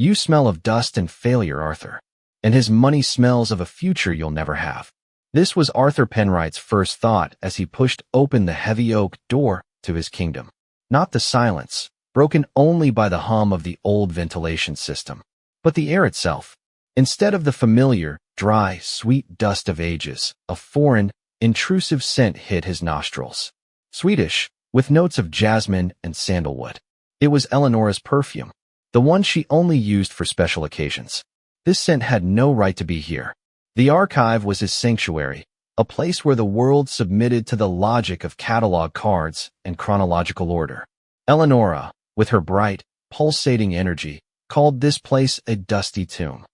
You smell of dust and failure, Arthur. And his money smells of a future you'll never have. This was Arthur Penright's first thought as he pushed open the heavy oak door to his kingdom. Not the silence, broken only by the hum of the old ventilation system, but the air itself. Instead of the familiar, dry, sweet dust of ages, a foreign, intrusive scent hit his nostrils. Sweetish, with notes of jasmine and sandalwood. It was Eleanora's perfume, the one she only used for special occasions. This scent had no right to be here. The archive was his sanctuary, a place where the world submitted to the logic of catalog cards and chronological order. Eleanora, with her bright, pulsating energy, called this place a dusty tomb.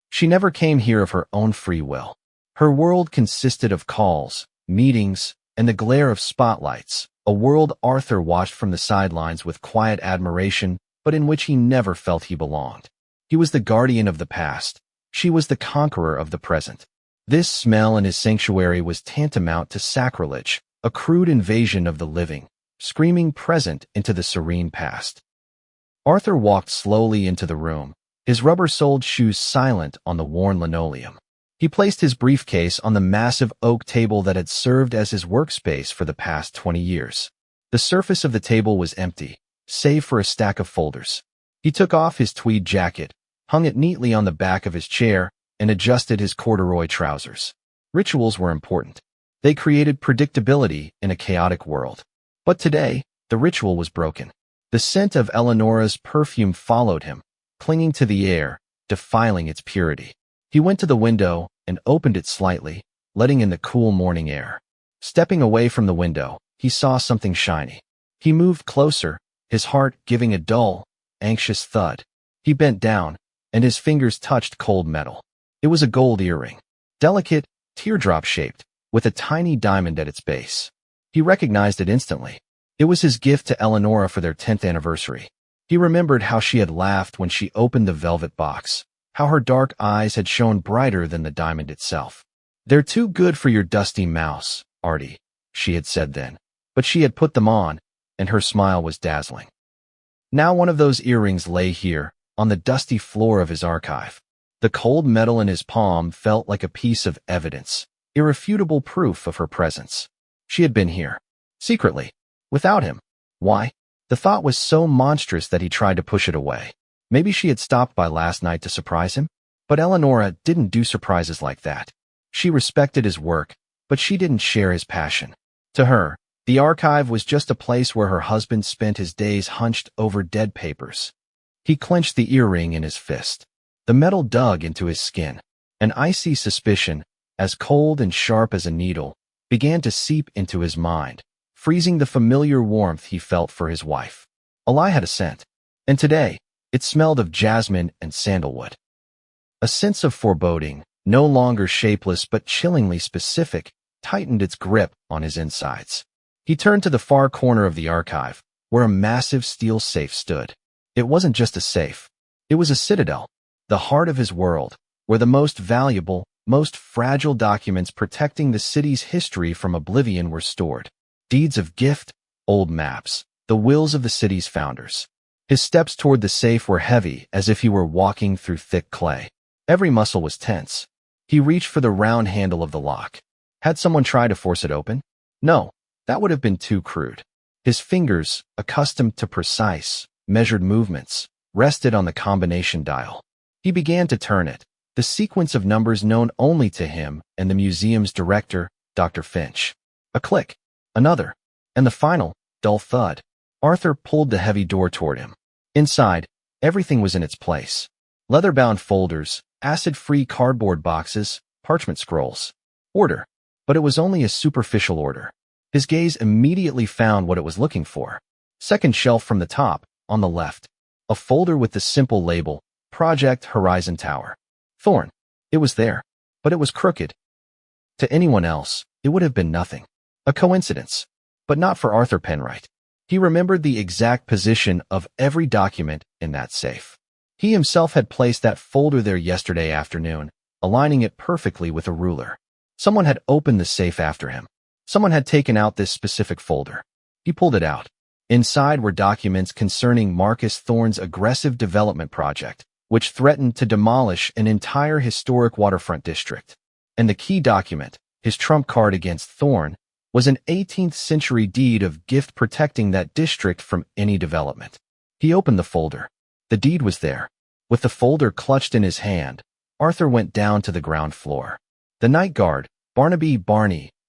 She never came here of her own free will. Her world consisted of calls, meetings, and the glare of spotlights, a world Arthur watched from the sidelines with quiet admiration, but in which he never felt he belonged. He was the guardian of the past. She was the conqueror of the present. This smell in his sanctuary was tantamount to sacrilege, a crude invasion of the living, screaming present into the serene past. Arthur walked slowly into the room, his rubber-soled shoes silent on the worn linoleum. He placed his briefcase on the massive oak table that had served as his workspace for the past 20 years. The surface of the table was empty, save for a stack of folders. He took off his tweed jacket, hung it neatly on the back of his chair, and adjusted his corduroy trousers. Rituals were important. They created predictability in a chaotic world. But today, the ritual was broken. The scent of Eleanora's perfume followed him, clinging to the air, defiling its purity. He went to the window and opened it slightly, letting in the cool morning air. Stepping away from the window, he saw something shiny. He moved closer, his heart giving a dull, anxious thud. He bent down, and his fingers touched cold metal. It was a gold earring, delicate, teardrop-shaped, with a tiny diamond at its base. He recognized it instantly. It was his gift to Eleanora for their 10th anniversary. He remembered how she had laughed when she opened the velvet box, how her dark eyes had shone brighter than the diamond itself. "They're too good for your dusty mouse, Artie," she had said then. But she had put them on, and her smile was dazzling. Now one of those earrings lay here, on the dusty floor of his archive. The cold metal in his palm felt like a piece of evidence, irrefutable proof of her presence. She had been here, secretly, without him. Why? The thought was so monstrous that he tried to push it away. Maybe she had stopped by last night to surprise him? But Eleanora didn't do surprises like that. She respected his work, but she didn't share his passion. To her, the archive was just a place where her husband spent his days hunched over dead papers. He clenched the earring in his fist. The metal dug into his skin. An icy suspicion, as cold and sharp as a needle, began to seep into his mind, freezing the familiar warmth he felt for his wife. A lie had a scent, and today, it smelled of jasmine and sandalwood. A sense of foreboding, no longer shapeless but chillingly specific, tightened its grip on his insides. He turned to the far corner of the archive, where a massive steel safe stood. It wasn't just a safe. It was a citadel, the heart of his world, where the most valuable, most fragile documents protecting the city's history from oblivion were stored. Deeds of gift, old maps, the wills of the city's founders. His steps toward the safe were heavy, as if he were walking through thick clay. Every muscle was tense. He reached for the round handle of the lock. Had someone tried to force it open? No, that would have been too crude. His fingers, accustomed to precise, measured movements, rested on the combination dial. He began to turn it, the sequence of numbers known only to him and the museum's director, Dr. Finch. A click, another, and the final, dull thud. Arthur pulled the heavy door toward him. Inside, everything was in its place. Leather-bound folders, acid-free cardboard boxes, parchment scrolls. Order. But it was only a superficial order. His gaze immediately found what it was looking for. Second shelf from the top, on the left. A folder with the simple label, Project Horizon Tower. Thorn. It was there, but it was crooked. To anyone else, it would have been nothing. A coincidence. But not for Arthur Penright. He remembered the exact position of every document in that safe. He himself had placed that folder there yesterday afternoon, aligning it perfectly with a ruler. Someone had opened the safe after him. Someone had taken out this specific folder. He pulled it out. Inside were documents concerning Marcus Thorne's aggressive development project, which threatened to demolish an entire historic waterfront district. And the key document, his trump card against Thorne, was an 18th century deed of gift protecting that district from any development. He opened the folder. The deed was there. With the folder clutched in his hand, Arthur went down to the ground floor. The night guard, Barnaby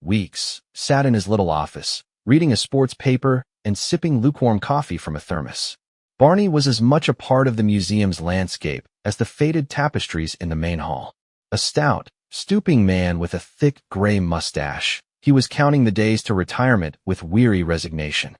Weeks, sat in his little office, reading a sports paper and sipping lukewarm coffee from a thermos. Barney was as much a part of the museum's landscape as the faded tapestries in the main hall. A stout, stooping man with a thick gray mustache, he was counting the days to retirement with weary resignation.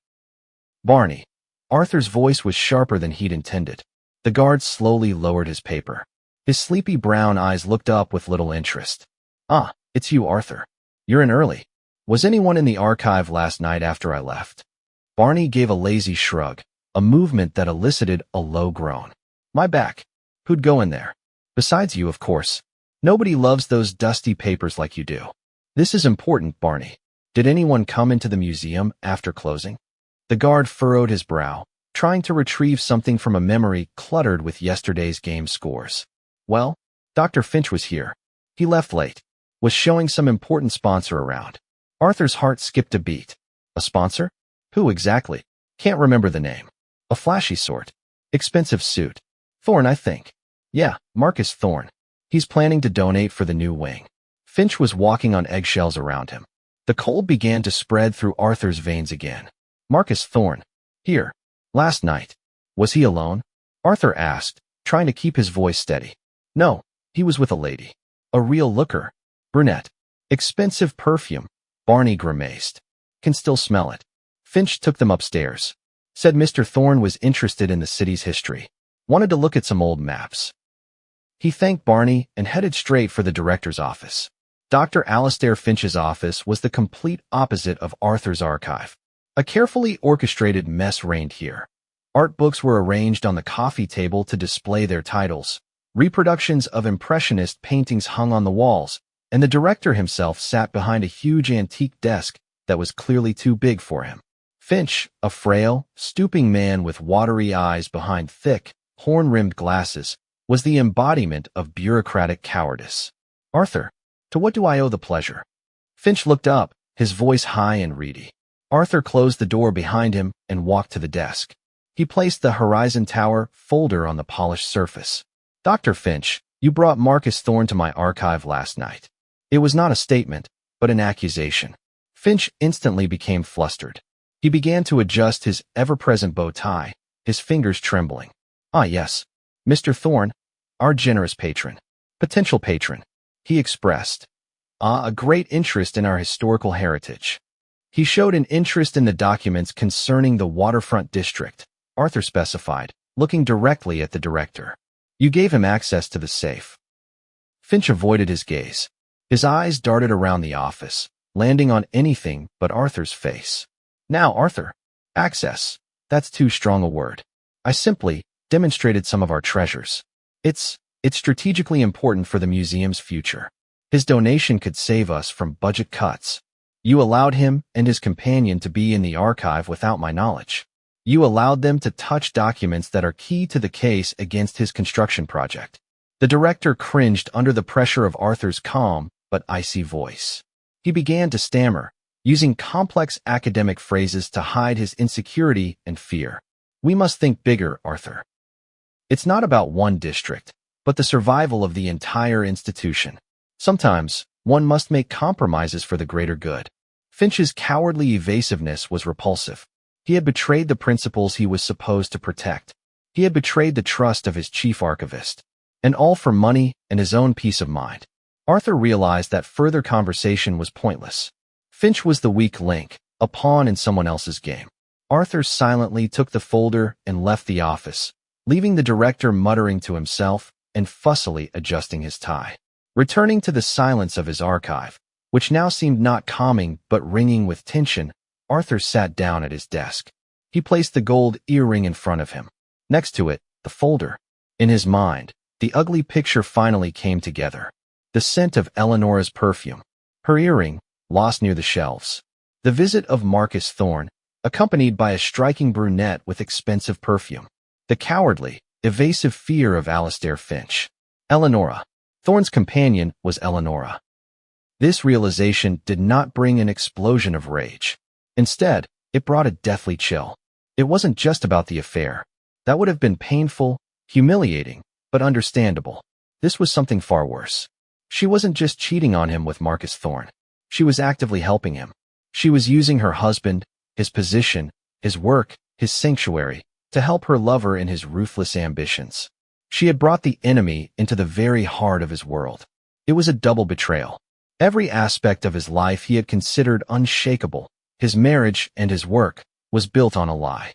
Barney. Arthur's voice was sharper than he'd intended. The guard slowly lowered his paper. His sleepy brown eyes looked up with little interest. "Ah, it's you, Arthur. You're in early. Was anyone in the archive last night after I left?" Barney gave a lazy shrug, a movement that elicited a low groan. "My back. Who'd go in there? Besides you, of course. Nobody loves those dusty papers like you do. This is important, Barney. Did anyone come into the museum after closing?" The guard furrowed his brow, trying to retrieve something from a memory cluttered with yesterday's game scores. "Well, Dr. Finch was here. He left late. Was showing some important sponsor around." Arthur's heart skipped a beat. "A sponsor? Who exactly?" "Can't remember the name. A flashy sort. Expensive suit. Thorne, I think." "Yeah, Marcus Thorne. He's planning to donate for the new wing." Finch was walking on eggshells around him. The cold began to spread through Arthur's veins again. "Marcus Thorne. Here. Last night. Was he alone?" Arthur asked, trying to keep his voice steady. "No, he was with a lady. A real looker. Brunette. Expensive perfume." Barney grimaced. "Can still smell it." Finch took them upstairs. Said Mr. Thorne was interested in the city's history. Wanted to look at some old maps. He thanked Barney and headed straight for the director's office. Dr. Alastair Finch's office was the complete opposite of Arthur's archive. A carefully orchestrated mess reigned here. Art books were arranged on the coffee table to display their titles. Reproductions of impressionist paintings hung on the walls, and the director himself sat behind a huge antique desk that was clearly too big for him. Finch, a frail, stooping man with watery eyes behind thick, horn-rimmed glasses, was the embodiment of bureaucratic cowardice. "Arthur, to what do I owe the pleasure?" Finch looked up, his voice high and reedy. Arthur closed the door behind him and walked to the desk. He placed the Horizon Tower folder on the polished surface. "Dr. Finch, you brought Marcus Thorne to my archive last night." It was not a statement, but an accusation. Finch instantly became flustered. He began to adjust his ever-present bow tie, his fingers trembling. "Ah, yes. Mr. Thorne, our generous patron. Potential patron." He expressed a great interest in our historical heritage. He showed an interest in the documents concerning the waterfront district, Arthur specified, looking directly at the director. "You gave him access to the safe." Finch avoided his gaze. His eyes darted around the office, landing on anything but Arthur's face. "Now, Arthur, access. That's too strong a word. I simply demonstrated some of our treasures. It's strategically important for the museum's future. His donation could save us from budget cuts. You allowed him and his companion to be in the archive without my knowledge. You allowed them to touch documents that are key to the case against his construction project." The director cringed under the pressure of Arthur's calm but icy voice. He began to stammer, using complex academic phrases to hide his insecurity and fear. "We must think bigger, Arthur. It's not about one district, but the survival of the entire institution. Sometimes, one must make compromises for the greater good." Finch's cowardly evasiveness was repulsive. He had betrayed the principles he was supposed to protect. He had betrayed the trust of his chief archivist. And all for money and his own peace of mind. Arthur realized that further conversation was pointless. Finch was the weak link, a pawn in someone else's game. Arthur silently took the folder and left the office, leaving the director muttering to himself and fussily adjusting his tie. Returning to the silence of his archive, which now seemed not calming but ringing with tension, Arthur sat down at his desk. He placed the gold earring in front of him. Next to it, the folder. In his mind, the ugly picture finally came together. The scent of Eleanora's perfume. Her earring, lost near the shelves. The visit of Marcus Thorne, accompanied by a striking brunette with expensive perfume. The cowardly, evasive fear of Alistair Finch. Eleonora. Thorne's companion was Eleonora. This realization did not bring an explosion of rage. Instead, it brought a deathly chill. It wasn't just about the affair. That would have been painful, humiliating, but understandable. This was something far worse. She wasn't just cheating on him with Marcus Thorne. She was actively helping him. She was using her husband, his position, his work, his sanctuary, to help her lover in his ruthless ambitions. She had brought the enemy into the very heart of his world. It was a double betrayal. Every aspect of his life he had considered unshakable, his marriage and his work, was built on a lie.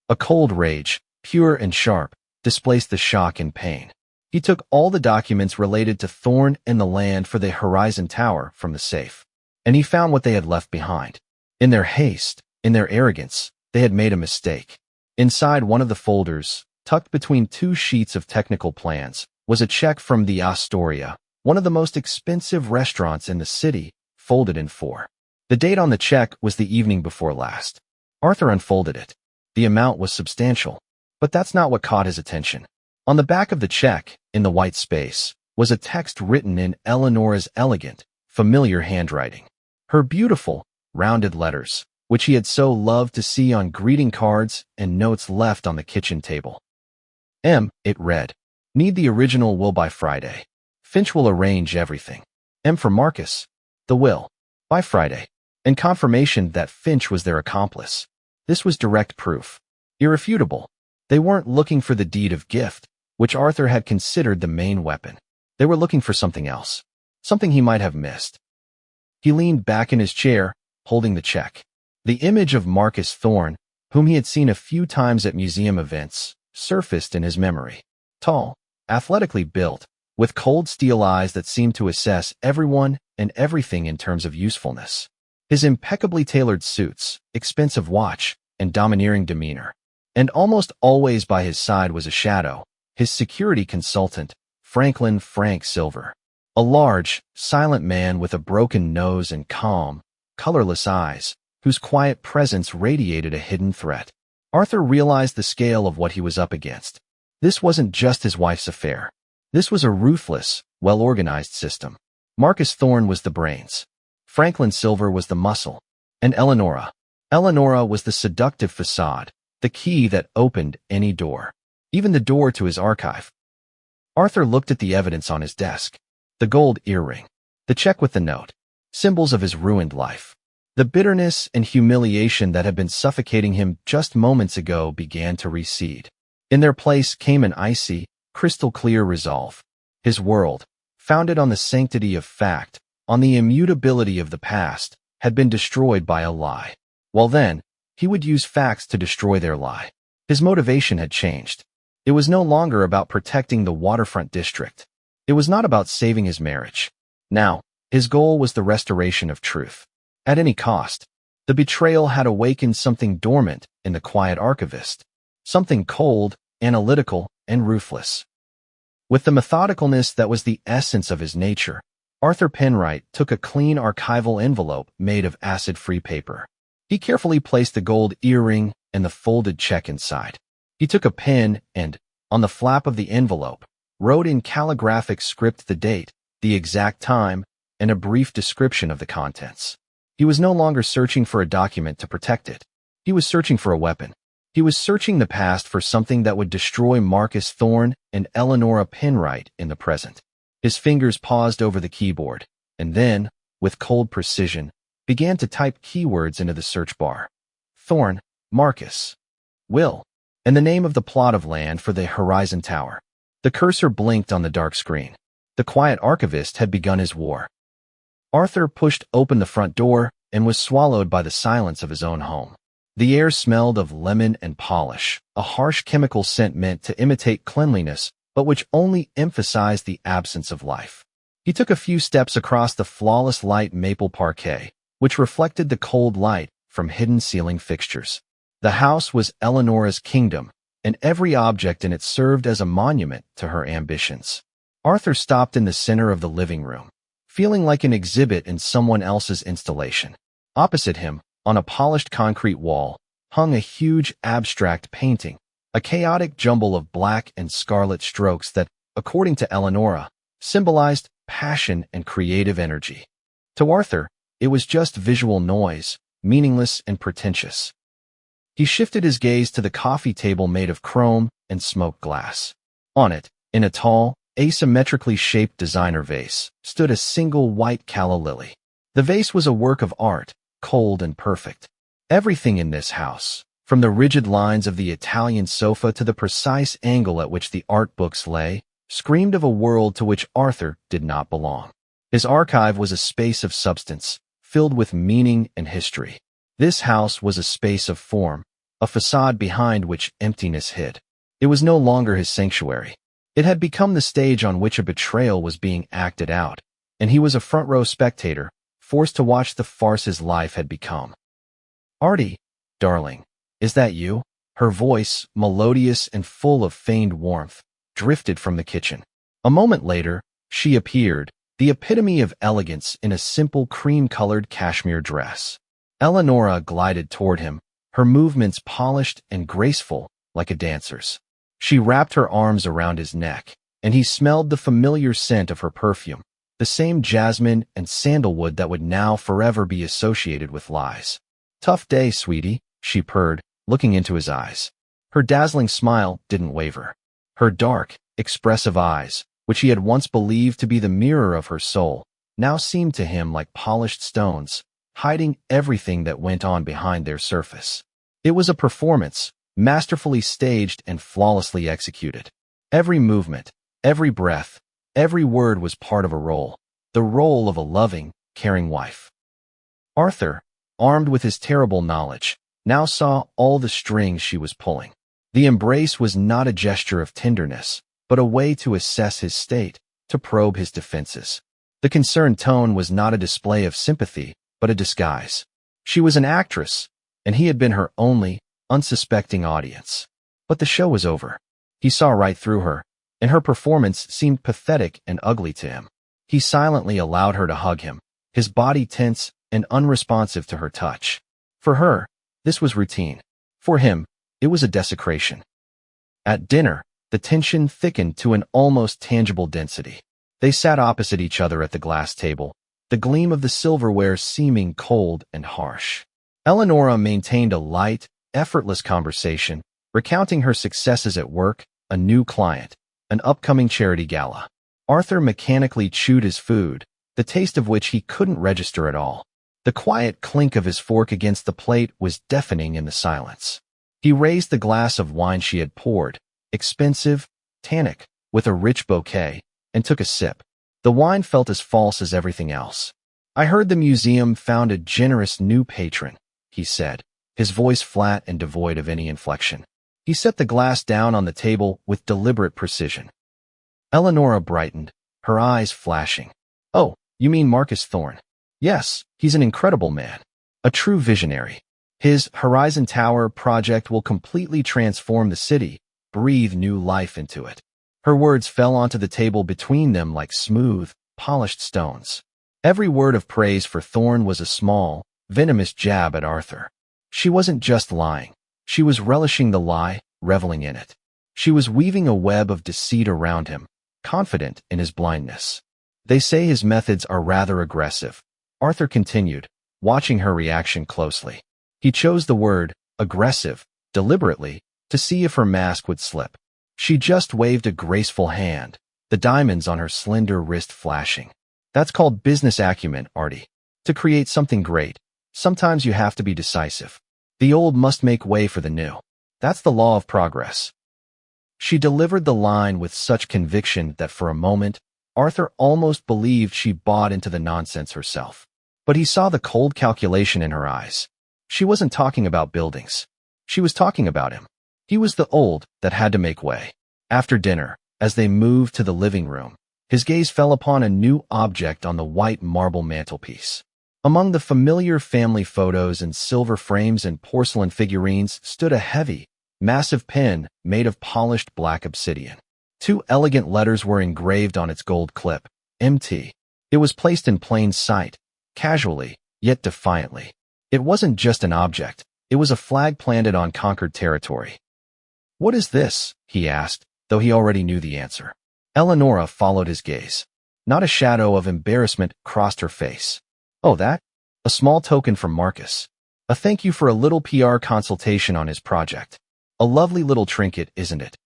A cold rage, pure and sharp, displaced the shock and pain. He took all the documents related to Thorne and the land for the Horizon Tower from the safe, and he found what they had left behind. In their haste, in their arrogance, they had made a mistake. Inside one of the folders, tucked between two sheets of technical plans, was a check from the Astoria, one of the most expensive restaurants in the city, folded in four. The date on the check was the evening before last. Arthur unfolded it. The amount was substantial, but that's not what caught his attention. On the back of the check, in the white space, was a text written in Eleonora's elegant, familiar handwriting. Her beautiful, rounded letters, which he had so loved to see on greeting cards and notes left on the kitchen table. It read, "Need the original will by Friday. Finch will arrange everything. M for Marcus. The will. By Friday." And confirmation that Finch was their accomplice. This was direct proof. Irrefutable. They weren't looking for the deed of gift, which Arthur had considered the main weapon. They were looking for something else. Something he might have missed. He leaned back in his chair, holding the check. The image of Marcus Thorne, whom he had seen a few times at museum events, surfaced in his memory. Tall, athletically built, with cold steel eyes that seemed to assess everyone and everything in terms of usefulness. His impeccably tailored suits, expensive watch, and domineering demeanor. And almost always by his side was a shadow, his security consultant, Franklin Frank Silver. A large, silent man with a broken nose and calm, colorless eyes, whose quiet presence radiated a hidden threat. Arthur realized the scale of what he was up against. This wasn't just his wife's affair. This was a ruthless, well-organized system. Marcus Thorne was the brains. Franklin Silver was the muscle. And Eleonora was the seductive facade, the key that opened any door, even the door to his archive. Arthur looked at the evidence on his desk. The gold earring, the check with the note, symbols of his ruined life. The bitterness and humiliation that had been suffocating him just moments ago began to recede. In their place came an icy, crystal-clear resolve. His world, founded on the sanctity of fact, on the immutability of the past, had been destroyed by a lie. Well then, he would use facts to destroy their lie. His motivation had changed. It was no longer about protecting the waterfront district. It was not about saving his marriage. Now, his goal was the restoration of truth. At any cost. The betrayal had awakened something dormant in the quiet archivist. Something cold, analytical, and ruthless. With the methodicalness that was the essence of his nature, Arthur Penwright took a clean archival envelope made of acid-free paper. He carefully placed the gold earring and the folded check inside. He took a pen and, on the flap of the envelope, wrote in calligraphic script the date, the exact time, and a brief description of the contents. He was no longer searching for a document to protect it. He was searching for a weapon. He was searching the past for something that would destroy Marcus Thorne and Eleonora Penwright in the present. His fingers paused over the keyboard, and then, with cold precision, began to type keywords into the search bar. Thorne, Marcus, Will, and the name of the plot of land for the Horizon Tower. The cursor blinked on the dark screen. The quiet archivist had begun his war. Arthur pushed open the front door and was swallowed by the silence of his own home. The air smelled of lemon and polish, a harsh chemical scent meant to imitate cleanliness, but which only emphasized the absence of life. He took a few steps across the flawless light maple parquet, which reflected the cold light from hidden ceiling fixtures. The house was Eleonora's kingdom, and every object in it served as a monument to her ambitions. Arthur stopped in the center of the living room, feeling like an exhibit in someone else's installation. Opposite him, on a polished concrete wall, hung a huge abstract painting, a chaotic jumble of black and scarlet strokes that, according to Eleonora, symbolized passion and creative energy. To Arthur, it was just visual noise, meaningless and pretentious. He shifted his gaze to the coffee table made of chrome and smoked glass. On it, in a tall, asymmetrically shaped designer vase, stood a single white calla lily. The vase was a work of art, cold and perfect. Everything in this house, from the rigid lines of the Italian sofa to the precise angle at which the art books lay, screamed of a world to which Arthur did not belong. His archive was a space of substance, filled with meaning and history. This house was a space of form, a facade behind which emptiness hid. It was no longer his sanctuary. It had become the stage on which a betrayal was being acted out, and he was a front-row spectator, forced to watch the farce his life had become. "Artie, darling, is that you?" Her voice, melodious and full of feigned warmth, drifted from the kitchen. A moment later, she appeared, the epitome of elegance in a simple cream-colored cashmere dress. Eleonora glided toward him, her movements polished and graceful like a dancer's. She wrapped her arms around his neck, and he smelled the familiar scent of her perfume, the same jasmine and sandalwood that would now forever be associated with lies. "Tough day, sweetie," she purred, looking into his eyes. Her dazzling smile didn't waver. Her dark, expressive eyes, which he had once believed to be the mirror of her soul, now seemed to him like polished stones, hiding everything that went on behind their surface. It was a performance, masterfully staged and flawlessly executed. Every movement, every breath, every word was part of a role, the role of a loving, caring wife. Arthur, armed with his terrible knowledge, now saw all the strings she was pulling. The embrace was not a gesture of tenderness, but a way to assess his state, to probe his defenses. The concerned tone was not a display of sympathy, but a disguise. She was an actress, and he had been her only, unsuspecting audience. But the show was over. He saw right through her, and her performance seemed pathetic and ugly to him. He silently allowed her to hug him, his body tense and unresponsive to her touch. For her, this was routine. For him, it was a desecration. At dinner, the tension thickened to an almost tangible density. They sat opposite each other at the glass table, the gleam of the silverware seeming cold and harsh. Eleonora maintained a light, effortless conversation, recounting her successes at work, a new client, an upcoming charity gala. Arthur mechanically chewed his food, the taste of which he couldn't register at all. The quiet clink of his fork against the plate was deafening in the silence. He raised the glass of wine she had poured, expensive, tannic, with a rich bouquet, and took a sip. The wine felt as false as everything else. "I heard the museum found a generous new patron," he said, his voice flat and devoid of any inflection. He set the glass down on the table with deliberate precision. Eleonora brightened, her eyes flashing. "Oh, you mean Marcus Thorne? Yes, he's an incredible man. A true visionary. His Horizon Tower project will completely transform the city, breathe new life into it." Her words fell onto the table between them like smooth, polished stones. Every word of praise for Thorne was a small, venomous jab at Arthur. She wasn't just lying. She was relishing the lie, reveling in it. She was weaving a web of deceit around him, confident in his blindness. "They say his methods are rather aggressive," Arthur continued, watching her reaction closely. He chose the word, aggressive, deliberately, to see if her mask would slip. She just waved a graceful hand, the diamonds on her slender wrist flashing. "That's called business acumen, Artie. To create something great, sometimes you have to be decisive. The old must make way for the new. That's the law of progress." She delivered the line with such conviction that for a moment, Arthur almost believed she bought into the nonsense herself. But he saw the cold calculation in her eyes. She wasn't talking about buildings. She was talking about him. He was the old that had to make way. After dinner, as they moved to the living room, his gaze fell upon a new object on the white marble mantelpiece. Among the familiar family photos and silver frames and porcelain figurines stood a heavy, massive pen made of polished black obsidian. 2 elegant letters were engraved on its gold clip, MT. It was placed in plain sight, casually, yet defiantly. It wasn't just an object, it was a flag planted on conquered territory. "What is this?" he asked, though he already knew the answer. Eleonora followed his gaze. Not a shadow of embarrassment crossed her face. "Oh, that? A small token from Marcus. A thank you for a little PR consultation on his project. A lovely little trinket, isn't it?"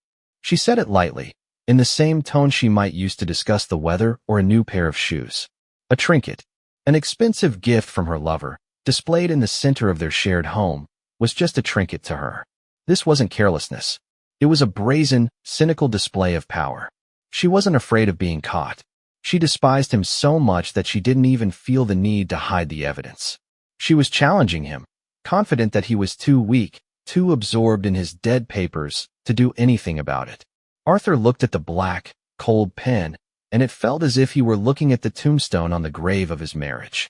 She said it lightly, in the same tone she might use to discuss the weather or a new pair of shoes. A trinket, an expensive gift from her lover, displayed in the center of their shared home, was just a trinket to her. This wasn't carelessness. It was a brazen, cynical display of power. She wasn't afraid of being caught. She despised him so much that she didn't even feel the need to hide the evidence. She was challenging him, confident that he was too weak, too absorbed in his dead papers, to do anything about it. Arthur looked at the black, cold pen, and it felt as if he were looking at the tombstone on the grave of his marriage.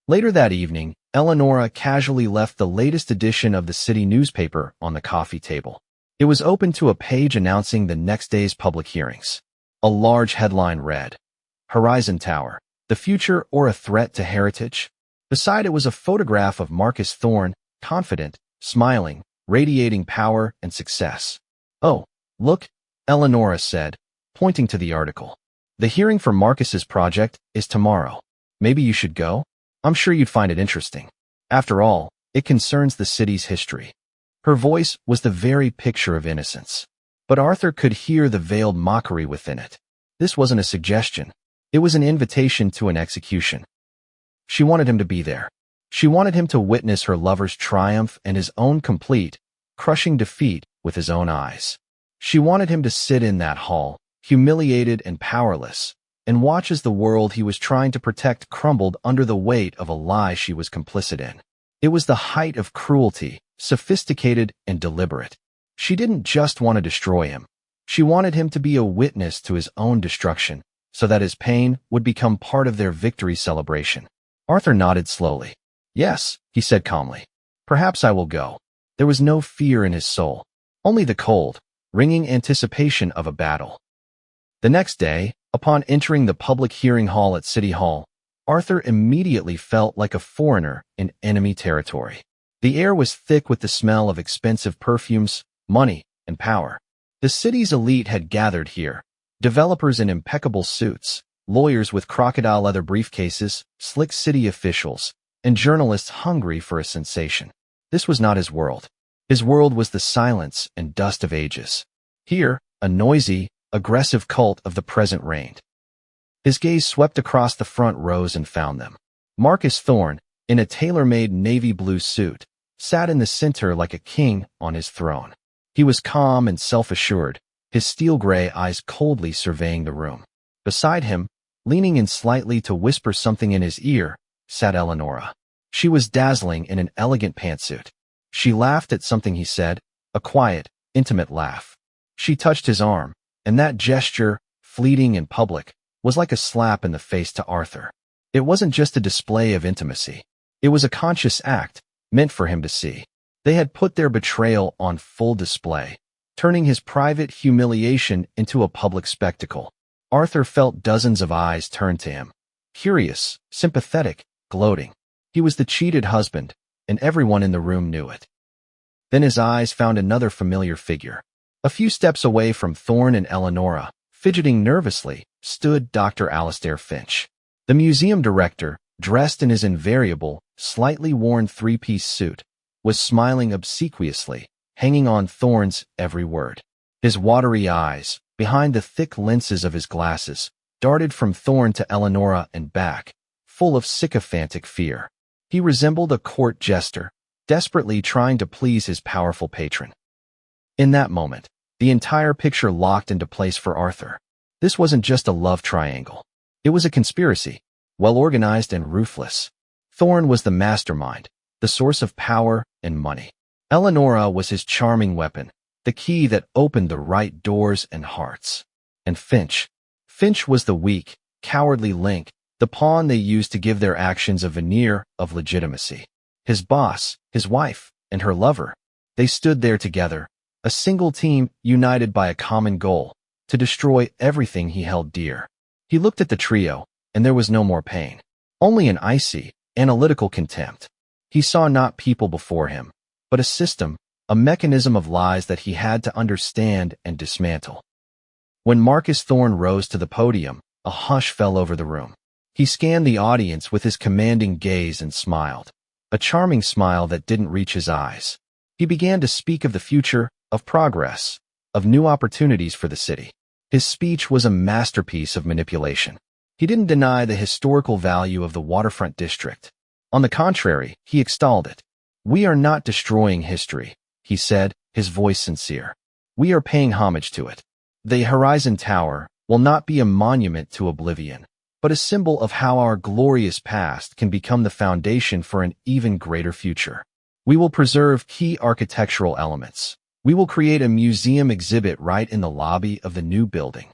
Later that evening, Eleonora casually left the latest edition of the city newspaper on the coffee table. It was open to a page announcing the next day's public hearings. A large headline read, "Horizon Tower, the future or a threat to heritage?" Beside it was a photograph of Marcus Thorne, confident, smiling, radiating power and success. "Oh, look," Eleonora said, pointing to the article. "The hearing for Marcus's project is tomorrow. Maybe you should go? I'm sure you'd find it interesting. After all, it concerns the city's history." Her voice was the very picture of innocence. But Arthur could hear the veiled mockery within it. This wasn't a suggestion. It was an invitation to an execution. She wanted him to be there. She wanted him to witness her lover's triumph and his own complete, crushing defeat with his own eyes. She wanted him to sit in that hall, humiliated and powerless, and watch as the world he was trying to protect crumbled under the weight of a lie she was complicit in. It was the height of cruelty, sophisticated and deliberate. She didn't just want to destroy him. She wanted him to be a witness to his own destruction, so that his pain would become part of their victory celebration. Arthur nodded slowly. "Yes," he said calmly. "Perhaps I will go." There was no fear in his soul, only the cold, ringing anticipation of a battle. The next day, upon entering the public hearing hall at City Hall, Arthur immediately felt like a foreigner in enemy territory. The air was thick with the smell of expensive perfumes, money, and power. The city's elite had gathered here, developers in impeccable suits, lawyers with crocodile leather briefcases, slick city officials, and journalists hungry for a sensation. This was not his world. His world was the silence and dust of ages. Here, a noisy, aggressive cult of the present reigned. His gaze swept across the front rows and found them. Marcus Thorne, in a tailor-made navy blue suit, sat in the center like a king on his throne. He was calm and self-assured, his steel-gray eyes coldly surveying the room. Beside him, leaning in slightly to whisper something in his ear, sat Eleonora. She was dazzling in an elegant pantsuit. She laughed at something he said, a quiet, intimate laugh. She touched his arm, and that gesture, fleeting in public, was like a slap in the face to Arthur. It wasn't just a display of intimacy. It was a conscious act, meant for him to see. They had put their betrayal on full display, turning his private humiliation into a public spectacle. Arthur felt dozens of eyes turn to him. Curious, sympathetic, gloating. He was the cheated husband, and everyone in the room knew it. Then his eyes found another familiar figure. A few steps away from Thorne and Eleonora, fidgeting nervously, stood Dr. Alastair Finch. The museum director, dressed in his invariable, slightly worn three-piece suit, was smiling obsequiously, hanging on Thorne's every word. His watery eyes, behind the thick lenses of his glasses, darted from Thorne to Eleonora and back, full of sycophantic fear. He resembled a court jester, desperately trying to please his powerful patron. In that moment, the entire picture locked into place for Arthur. This wasn't just a love triangle. It was a conspiracy, well-organized and ruthless. Thorne was the mastermind, the source of power and money. Eleonora was his charming weapon, the key that opened the right doors and hearts. And Finch was the weak, cowardly link, the pawn they used to give their actions a veneer of legitimacy. His boss, his wife, and her lover, they stood there together, a single team united by a common goal, to destroy everything he held dear. He looked at the trio, and there was no more pain, only an icy, analytical contempt. He saw not people before him, but a system, a mechanism of lies that he had to understand and dismantle. When Marcus Thorne rose to the podium, a hush fell over the room. He scanned the audience with his commanding gaze and smiled, a charming smile that didn't reach his eyes. He began to speak of the future, of progress, of new opportunities for the city. His speech was a masterpiece of manipulation. He didn't deny the historical value of the waterfront district. On the contrary, he extolled it. "We are not destroying history," he said, his voice sincere. "We are paying homage to it. The Horizon Tower will not be a monument to oblivion, but a symbol of how our glorious past can become the foundation for an even greater future. We will preserve key architectural elements. We will create a museum exhibit right in the lobby of the new building."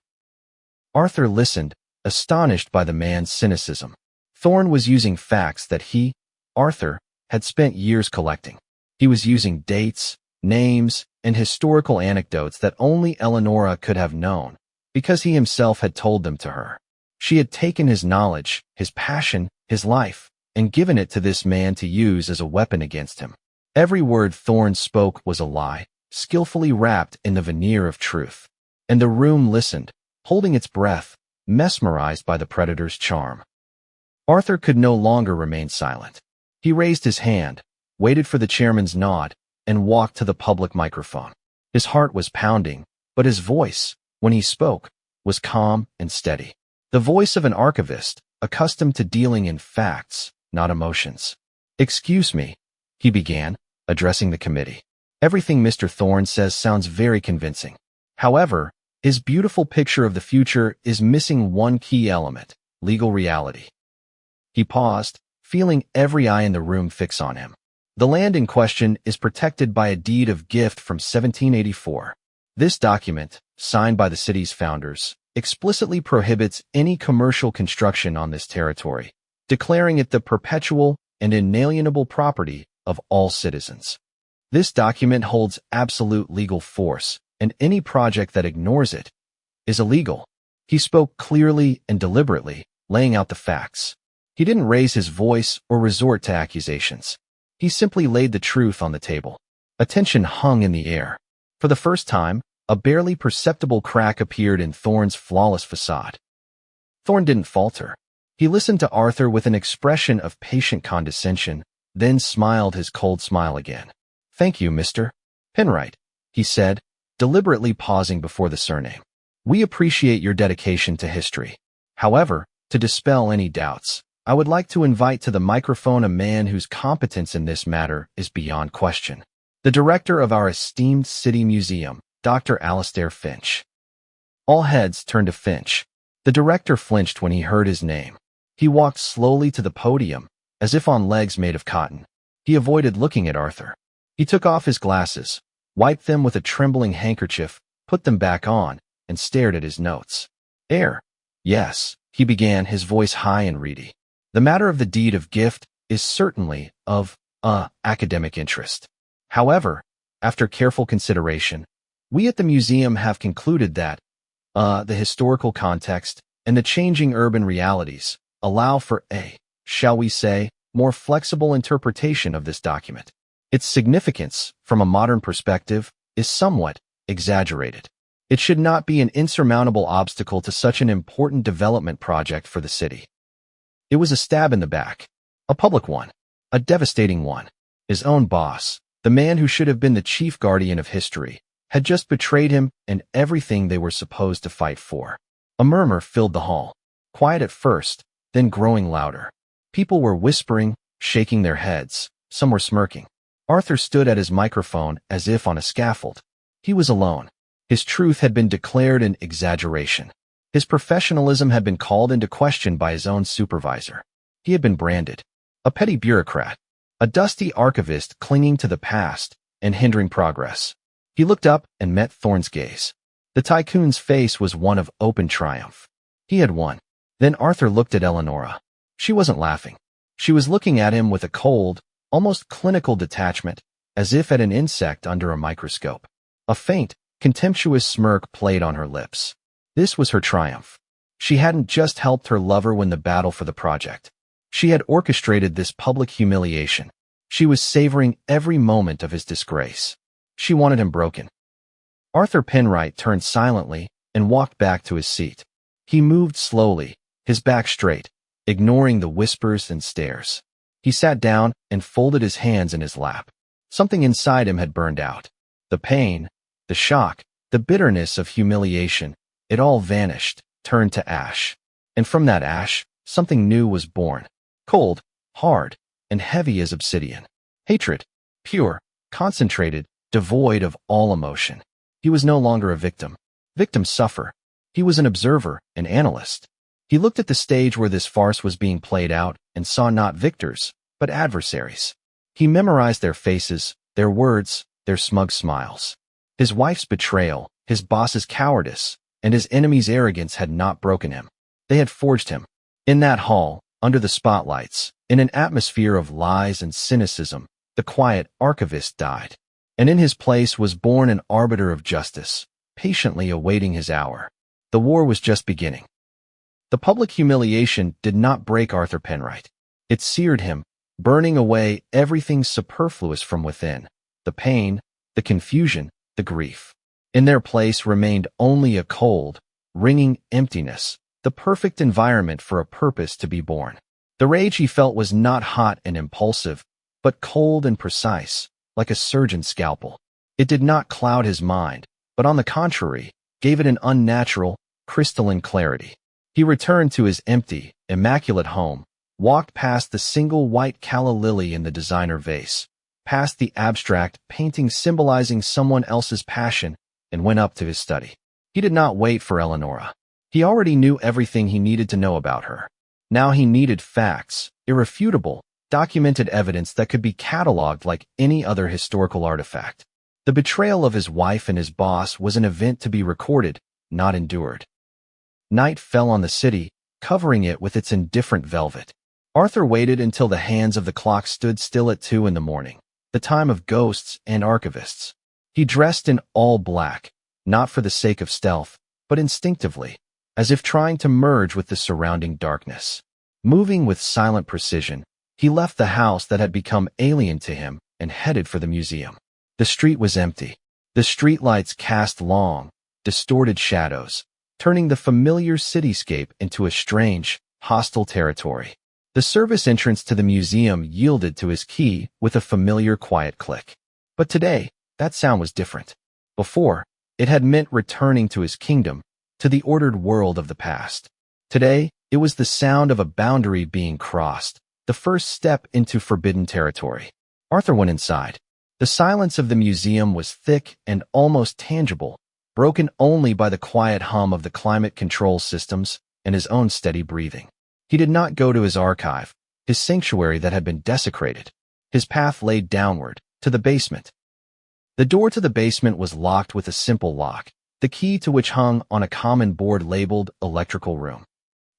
Arthur listened, astonished by the man's cynicism. Thorne was using facts that he, Arthur, had spent years collecting. He was using dates, names, and historical anecdotes that only Eleonora could have known, because he himself had told them to her. She had taken his knowledge, his passion, his life, and given it to this man to use as a weapon against him. Every word Thorne spoke was a lie, skillfully wrapped in the veneer of truth. And the room listened, holding its breath, mesmerized by the predator's charm. Arthur could no longer remain silent. He raised his hand, waited for the chairman's nod, and walked to the public microphone. His heart was pounding, but his voice, when he spoke, was calm and steady. The voice of an archivist, accustomed to dealing in facts, not emotions. "Excuse me," he began, addressing the committee. "Everything Mr. Thorne says sounds very convincing. However, his beautiful picture of the future is missing one key element: legal reality." He paused, feeling every eye in the room fix on him. "The land in question is protected by a deed of gift from 1784. This document, signed by the city's founders, explicitly prohibits any commercial construction on this territory, declaring it the perpetual and inalienable property of all citizens. This document holds absolute legal force, and any project that ignores it is illegal." He spoke clearly and deliberately, laying out the facts. He didn't raise his voice or resort to accusations. He simply laid the truth on the table. Attention hung in the air. For the first time, a barely perceptible crack appeared in Thorne's flawless facade. Thorne didn't falter. He listened to Arthur with an expression of patient condescension, then smiled his cold smile again. "Thank you, Mr. Penwright," he said, deliberately pausing before the surname. "We appreciate your dedication to history. However, to dispel any doubts, I would like to invite to the microphone a man whose competence in this matter is beyond question. The director of our esteemed city museum, Dr. Alastair Finch." All heads turned to Finch. The director flinched when he heard his name. He walked slowly to the podium, as if on legs made of cotton. He avoided looking at Arthur. He took off his glasses, wiped them with a trembling handkerchief, put them back on, and stared at his notes. Yes, he began, his voice high and reedy. "The matter of the deed of gift is certainly of, academic interest. However, after careful consideration, we at the museum have concluded that, the historical context and the changing urban realities allow for a, shall we say, more flexible interpretation of this document. Its significance, from a modern perspective, is somewhat exaggerated. It should not be an insurmountable obstacle to such an important development project for the city." It was a stab in the back. A public one. A devastating one. His own boss, the man who should have been the chief guardian of history, had just betrayed him and everything they were supposed to fight for. A murmur filled the hall. Quiet at first, then growing louder. People were whispering, shaking their heads. Some were smirking. Arthur stood at his microphone as if on a scaffold. He was alone. His truth had been declared an exaggeration. His professionalism had been called into question by his own supervisor. He had been branded a petty bureaucrat, a dusty archivist clinging to the past and hindering progress. He looked up and met Thorne's gaze. The tycoon's face was one of open triumph. He had won. Then Arthur looked at Eleonora. She wasn't laughing. She was looking at him with a cold, almost clinical detachment, as if at an insect under a microscope. A faint, contemptuous smirk played on her lips. This was her triumph. She hadn't just helped her lover win the battle for the project. She had orchestrated this public humiliation. She was savoring every moment of his disgrace. She wanted him broken. Arthur Penwright turned silently and walked back to his seat. He moved slowly, his back straight, ignoring the whispers and stares. He sat down and folded his hands in his lap. Something inside him had burned out. The pain, the shock, the bitterness of humiliation, it all vanished, turned to ash. And from that ash, something new was born. Cold, hard, and heavy as obsidian. Hatred, pure, concentrated, devoid of all emotion. He was no longer a victim. Victims suffer. He was an observer, an analyst. He looked at the stage where this farce was being played out and saw not victors, but adversaries. He memorized their faces, their words, their smug smiles. His wife's betrayal, his boss's cowardice, and his enemy's arrogance had not broken him. They had forged him. In that hall, under the spotlights, in an atmosphere of lies and cynicism, the quiet archivist died. And in his place was born an arbiter of justice, patiently awaiting his hour. The war was just beginning. The public humiliation did not break Arthur Penwright. It seared him, burning away everything superfluous from within. The pain, the confusion, the grief. In their place remained only a cold, ringing emptiness, the perfect environment for a purpose to be born. The rage he felt was not hot and impulsive, but cold and precise, like a surgeon's scalpel. It did not cloud his mind, but on the contrary, gave it an unnatural, crystalline clarity. He returned to his empty, immaculate home, walked past the single white calla lily in the designer vase, past the abstract painting symbolizing someone else's passion, and went up to his study. He did not wait for Eleonora. He already knew everything he needed to know about her. Now he needed facts, irrefutable, documented evidence that could be cataloged like any other historical artifact. The betrayal of his wife and his boss was an event to be recorded, not endured. Night fell on the city, covering it with its indifferent velvet. Arthur waited until the hands of the clock stood still at 2 in the morning, the time of ghosts and archivists. He dressed in all black, not for the sake of stealth, but instinctively, as if trying to merge with the surrounding darkness. Moving with silent precision, he left the house that had become alien to him and headed for the museum. The street was empty. The streetlights cast long, distorted shadows, turning the familiar cityscape into a strange, hostile territory. The service entrance to the museum yielded to his key with a familiar quiet click. But today, that sound was different. Before, it had meant returning to his kingdom, to the ordered world of the past. Today, it was the sound of a boundary being crossed, the first step into forbidden territory. Arthur went inside. The silence of the museum was thick and almost tangible, broken only by the quiet hum of the climate control systems and his own steady breathing. He did not go to his archive, his sanctuary that had been desecrated. His path lay downward, to the basement. The door to the basement was locked with a simple lock, the key to which hung on a common board labeled electrical room.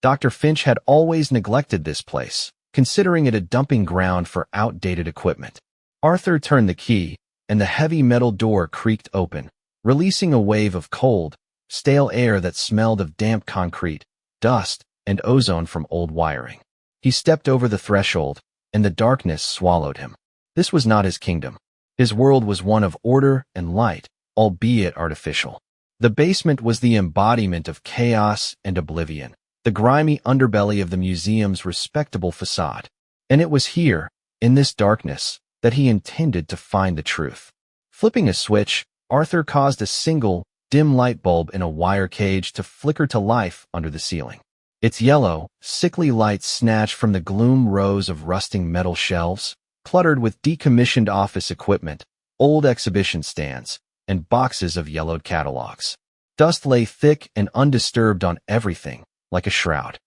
Dr. Finch had always neglected this place, considering it a dumping ground for outdated equipment. Arthur turned the key, and the heavy metal door creaked open, releasing a wave of cold, stale air that smelled of damp concrete, dust, and ozone from old wiring. He stepped over the threshold, and the darkness swallowed him. This was not his kingdom. His world was one of order and light, albeit artificial. The basement was the embodiment of chaos and oblivion, the grimy underbelly of the museum's respectable facade. And it was here, in this darkness, that he intended to find the truth. Flipping a switch, Arthur caused a single, dim light bulb in a wire cage to flicker to life under the ceiling. Its yellow, sickly light snatched from the gloom rows of rusting metal shelves, cluttered with decommissioned office equipment, old exhibition stands, and boxes of yellowed catalogs. Dust lay thick and undisturbed on everything, like a shroud.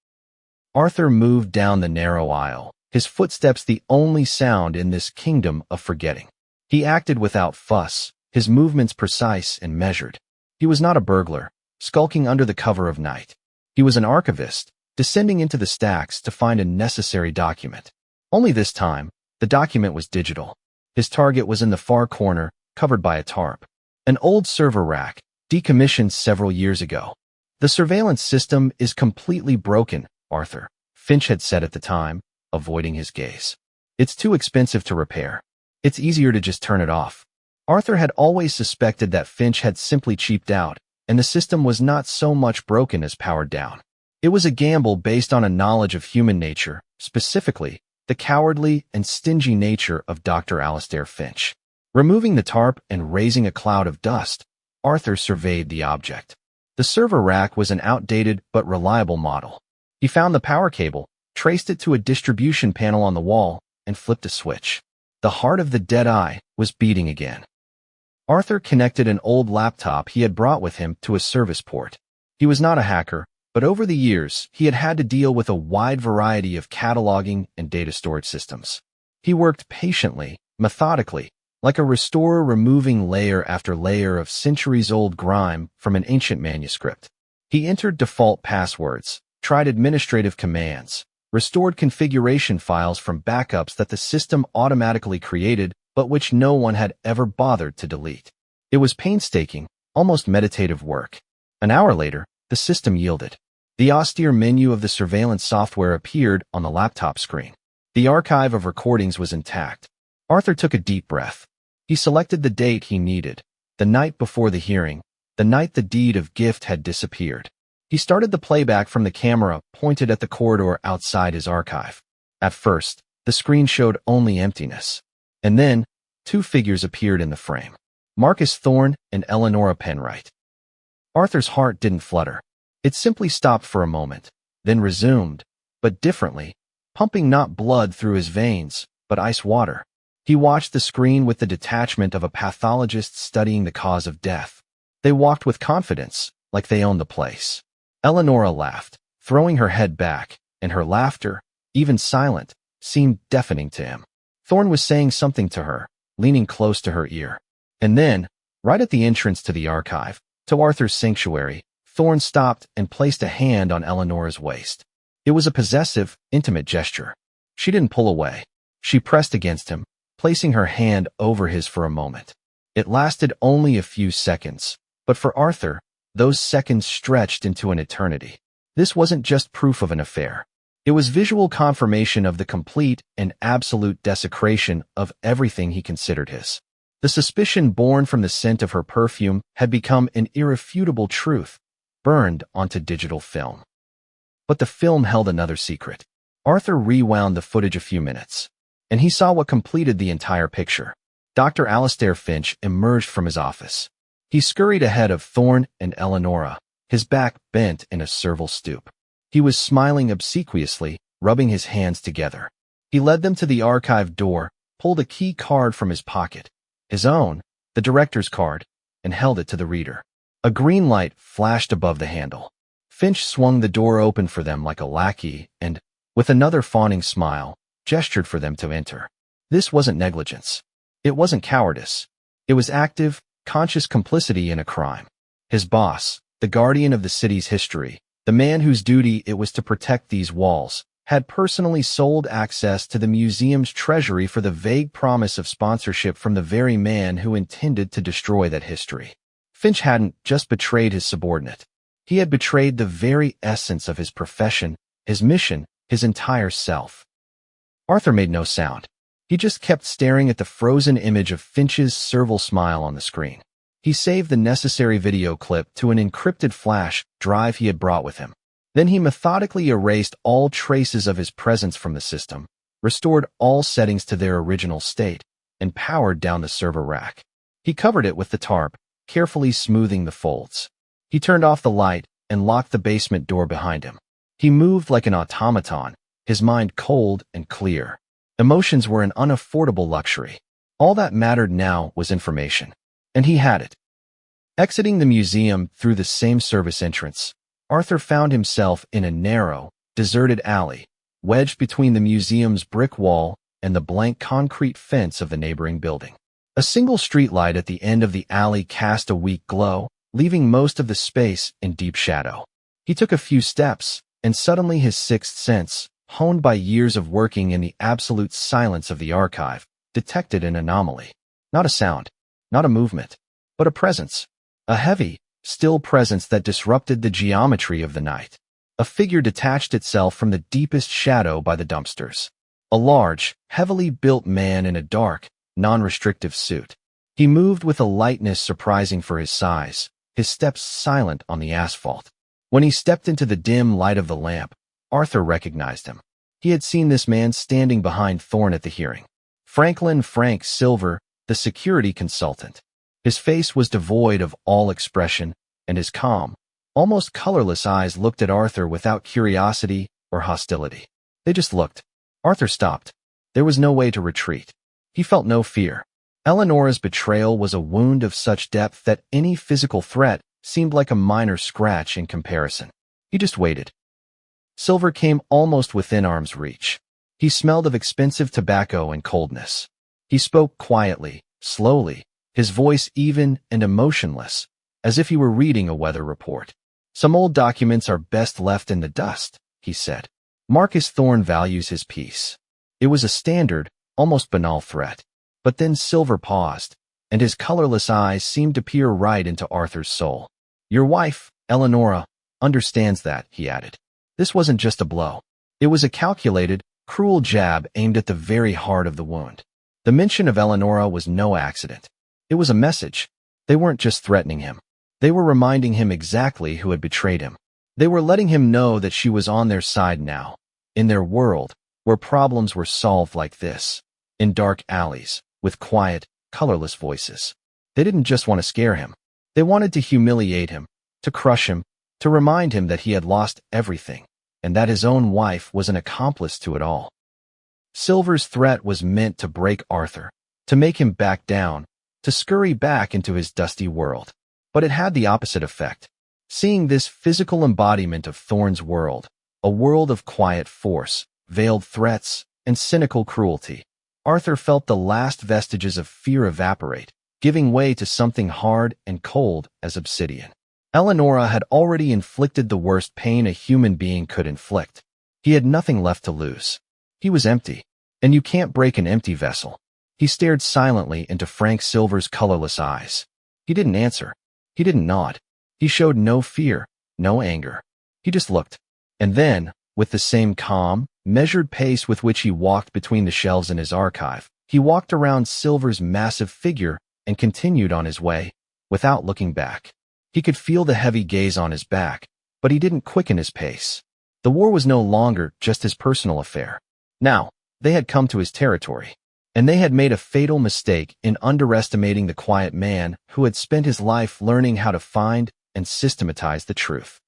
Arthur moved down the narrow aisle, his footsteps the only sound in this kingdom of forgetting. He acted without fuss, his movements precise and measured. He was not a burglar, skulking under the cover of night. He was an archivist, descending into the stacks to find a necessary document. Only this time, the document was digital. His target was in the far corner, covered by a tarp. An old server rack, decommissioned several years ago. The surveillance system is completely broken, Arthur, Finch had said at the time, avoiding his gaze. It's too expensive to repair. It's easier to just turn it off. Arthur had always suspected that Finch had simply cheaped out, and the system was not so much broken as powered down. It was a gamble based on a knowledge of human nature, specifically, the cowardly and stingy nature of Dr. Alastair Finch. Removing the tarp and raising a cloud of dust, Arthur surveyed the object. The server rack was an outdated but reliable model. He found the power cable, traced it to a distribution panel on the wall, and flipped a switch. The heart of the dead eye was beating again. Arthur connected an old laptop he had brought with him to a service port. He was not a hacker, but over the years, he had had to deal with a wide variety of cataloging and data storage systems. He worked patiently, methodically, like a restorer removing layer after layer of centuries-old grime from an ancient manuscript. He entered default passwords, tried administrative commands, restored configuration files from backups that the system automatically created but which no one had ever bothered to delete. It was painstaking, almost meditative work. An hour later, the system yielded. The austere menu of the surveillance software appeared on the laptop screen. The archive of recordings was intact. Arthur took a deep breath. He selected the date he needed, the night before the hearing, the night the deed of gift had disappeared. He started the playback from the camera pointed at the corridor outside his archive. At first, the screen showed only emptiness. And then, two figures appeared in the frame. Marcus Thorne and Eleonora Penwright. Arthur's heart didn't flutter. It simply stopped for a moment, then resumed, but differently, pumping not blood through his veins, but ice water. He watched the screen with the detachment of a pathologist studying the cause of death. They walked with confidence, like they owned the place. Eleonora laughed, throwing her head back, and her laughter, even silent, seemed deafening to him. Thorne was saying something to her, leaning close to her ear. And then, right at the entrance to the archive, to Arthur's sanctuary, Thorne stopped and placed a hand on Eleonora's waist. It was a possessive, intimate gesture. She didn't pull away. She pressed against him, placing her hand over his for a moment. It lasted only a few seconds, but for Arthur, those seconds stretched into an eternity. This wasn't just proof of an affair. It was visual confirmation of the complete and absolute desecration of everything he considered his. The suspicion born from the scent of her perfume had become an irrefutable truth, burned onto digital film. But the film held another secret. Arthur rewound the footage a few minutes, and he saw what completed the entire picture. Dr. Alastair Finch emerged from his office. He scurried ahead of Thorne and Eleonora, his back bent in a servile stoop. He was smiling obsequiously, rubbing his hands together. He led them to the archive door, pulled a key card from his pocket, his own, the director's card, and held it to the reader. A green light flashed above the handle. Finch swung the door open for them like a lackey and, with another fawning smile, gestured for them to enter. This wasn't negligence. It wasn't cowardice. It was active, conscious complicity in a crime. His boss, the guardian of the city's history, the man whose duty it was to protect these walls, had personally sold access to the museum's treasury for the vague promise of sponsorship from the very man who intended to destroy that history. Finch hadn't just betrayed his subordinate. He had betrayed the very essence of his profession, his mission, his entire self. Arthur made no sound. He just kept staring at the frozen image of Finch's servile smile on the screen. He saved the necessary video clip to an encrypted flash drive he had brought with him. Then he methodically erased all traces of his presence from the system, restored all settings to their original state, and powered down the server rack. He covered it with the tarp, carefully smoothing the folds. He turned off the light and locked the basement door behind him. He moved like an automaton, his mind cold and clear. Emotions were an unaffordable luxury. All that mattered now was information. And he had it. Exiting the museum through the same service entrance, Arthur found himself in a narrow, deserted alley, wedged between the museum's brick wall and the blank concrete fence of the neighboring building. A single streetlight at the end of the alley cast a weak glow, leaving most of the space in deep shadow. He took a few steps, and suddenly his sixth sense, honed by years of working in the absolute silence of the archive, detected an anomaly. Not a sound. Not a movement, but a presence. A heavy, still presence that disrupted the geometry of the night. A figure detached itself from the deepest shadow by the dumpsters. A large, heavily built man in a dark, non-restrictive suit. He moved with a lightness surprising for his size, his steps silent on the asphalt. When he stepped into the dim light of the lamp, Arthur recognized him. He had seen this man standing behind Thorne at the hearing. Frank Silver, the security consultant. His face was devoid of all expression, and his calm, almost colorless eyes looked at Arthur without curiosity or hostility. They just looked. Arthur stopped. There was no way to retreat. He felt no fear. Eleonora's betrayal was a wound of such depth that any physical threat seemed like a minor scratch in comparison. He just waited. Silver came almost within arm's reach. He smelled of expensive tobacco and coldness. He spoke quietly, slowly, his voice even and emotionless, as if he were reading a weather report. "Some old documents are best left in the dust," he said. "Marcus Thorne values his peace." It was a standard, almost banal threat. But then Silver paused, and his colorless eyes seemed to peer right into Arthur's soul. "Your wife, Eleonora, understands that," he added. This wasn't just a blow. It was a calculated, cruel jab aimed at the very heart of the wound. The mention of Eleonora was no accident. It was a message. They weren't just threatening him. They were reminding him exactly who had betrayed him. They were letting him know that she was on their side now, in their world, where problems were solved like this, in dark alleys, with quiet, colorless voices. They didn't just want to scare him. They wanted to humiliate him, to crush him, to remind him that he had lost everything, and that his own wife was an accomplice to it all. Silver's threat was meant to break Arthur, to make him back down, to scurry back into his dusty world. But it had the opposite effect. Seeing this physical embodiment of Thorne's world, a world of quiet force, veiled threats, and cynical cruelty, Arthur felt the last vestiges of fear evaporate, giving way to something hard and cold as obsidian. Eleonora had already inflicted the worst pain a human being could inflict. He had nothing left to lose. He was empty, and you can't break an empty vessel. He stared silently into Frank Silver's colorless eyes. He didn't answer. He didn't nod. He showed no fear, no anger. He just looked. And then, with the same calm, measured pace with which he walked between the shelves in his archive, he walked around Silver's massive figure and continued on his way, without looking back. He could feel the heavy gaze on his back, but he didn't quicken his pace. The war was no longer just his personal affair. Now, they had come to his territory, and they had made a fatal mistake in underestimating the quiet man who had spent his life learning how to find and systematize the truth.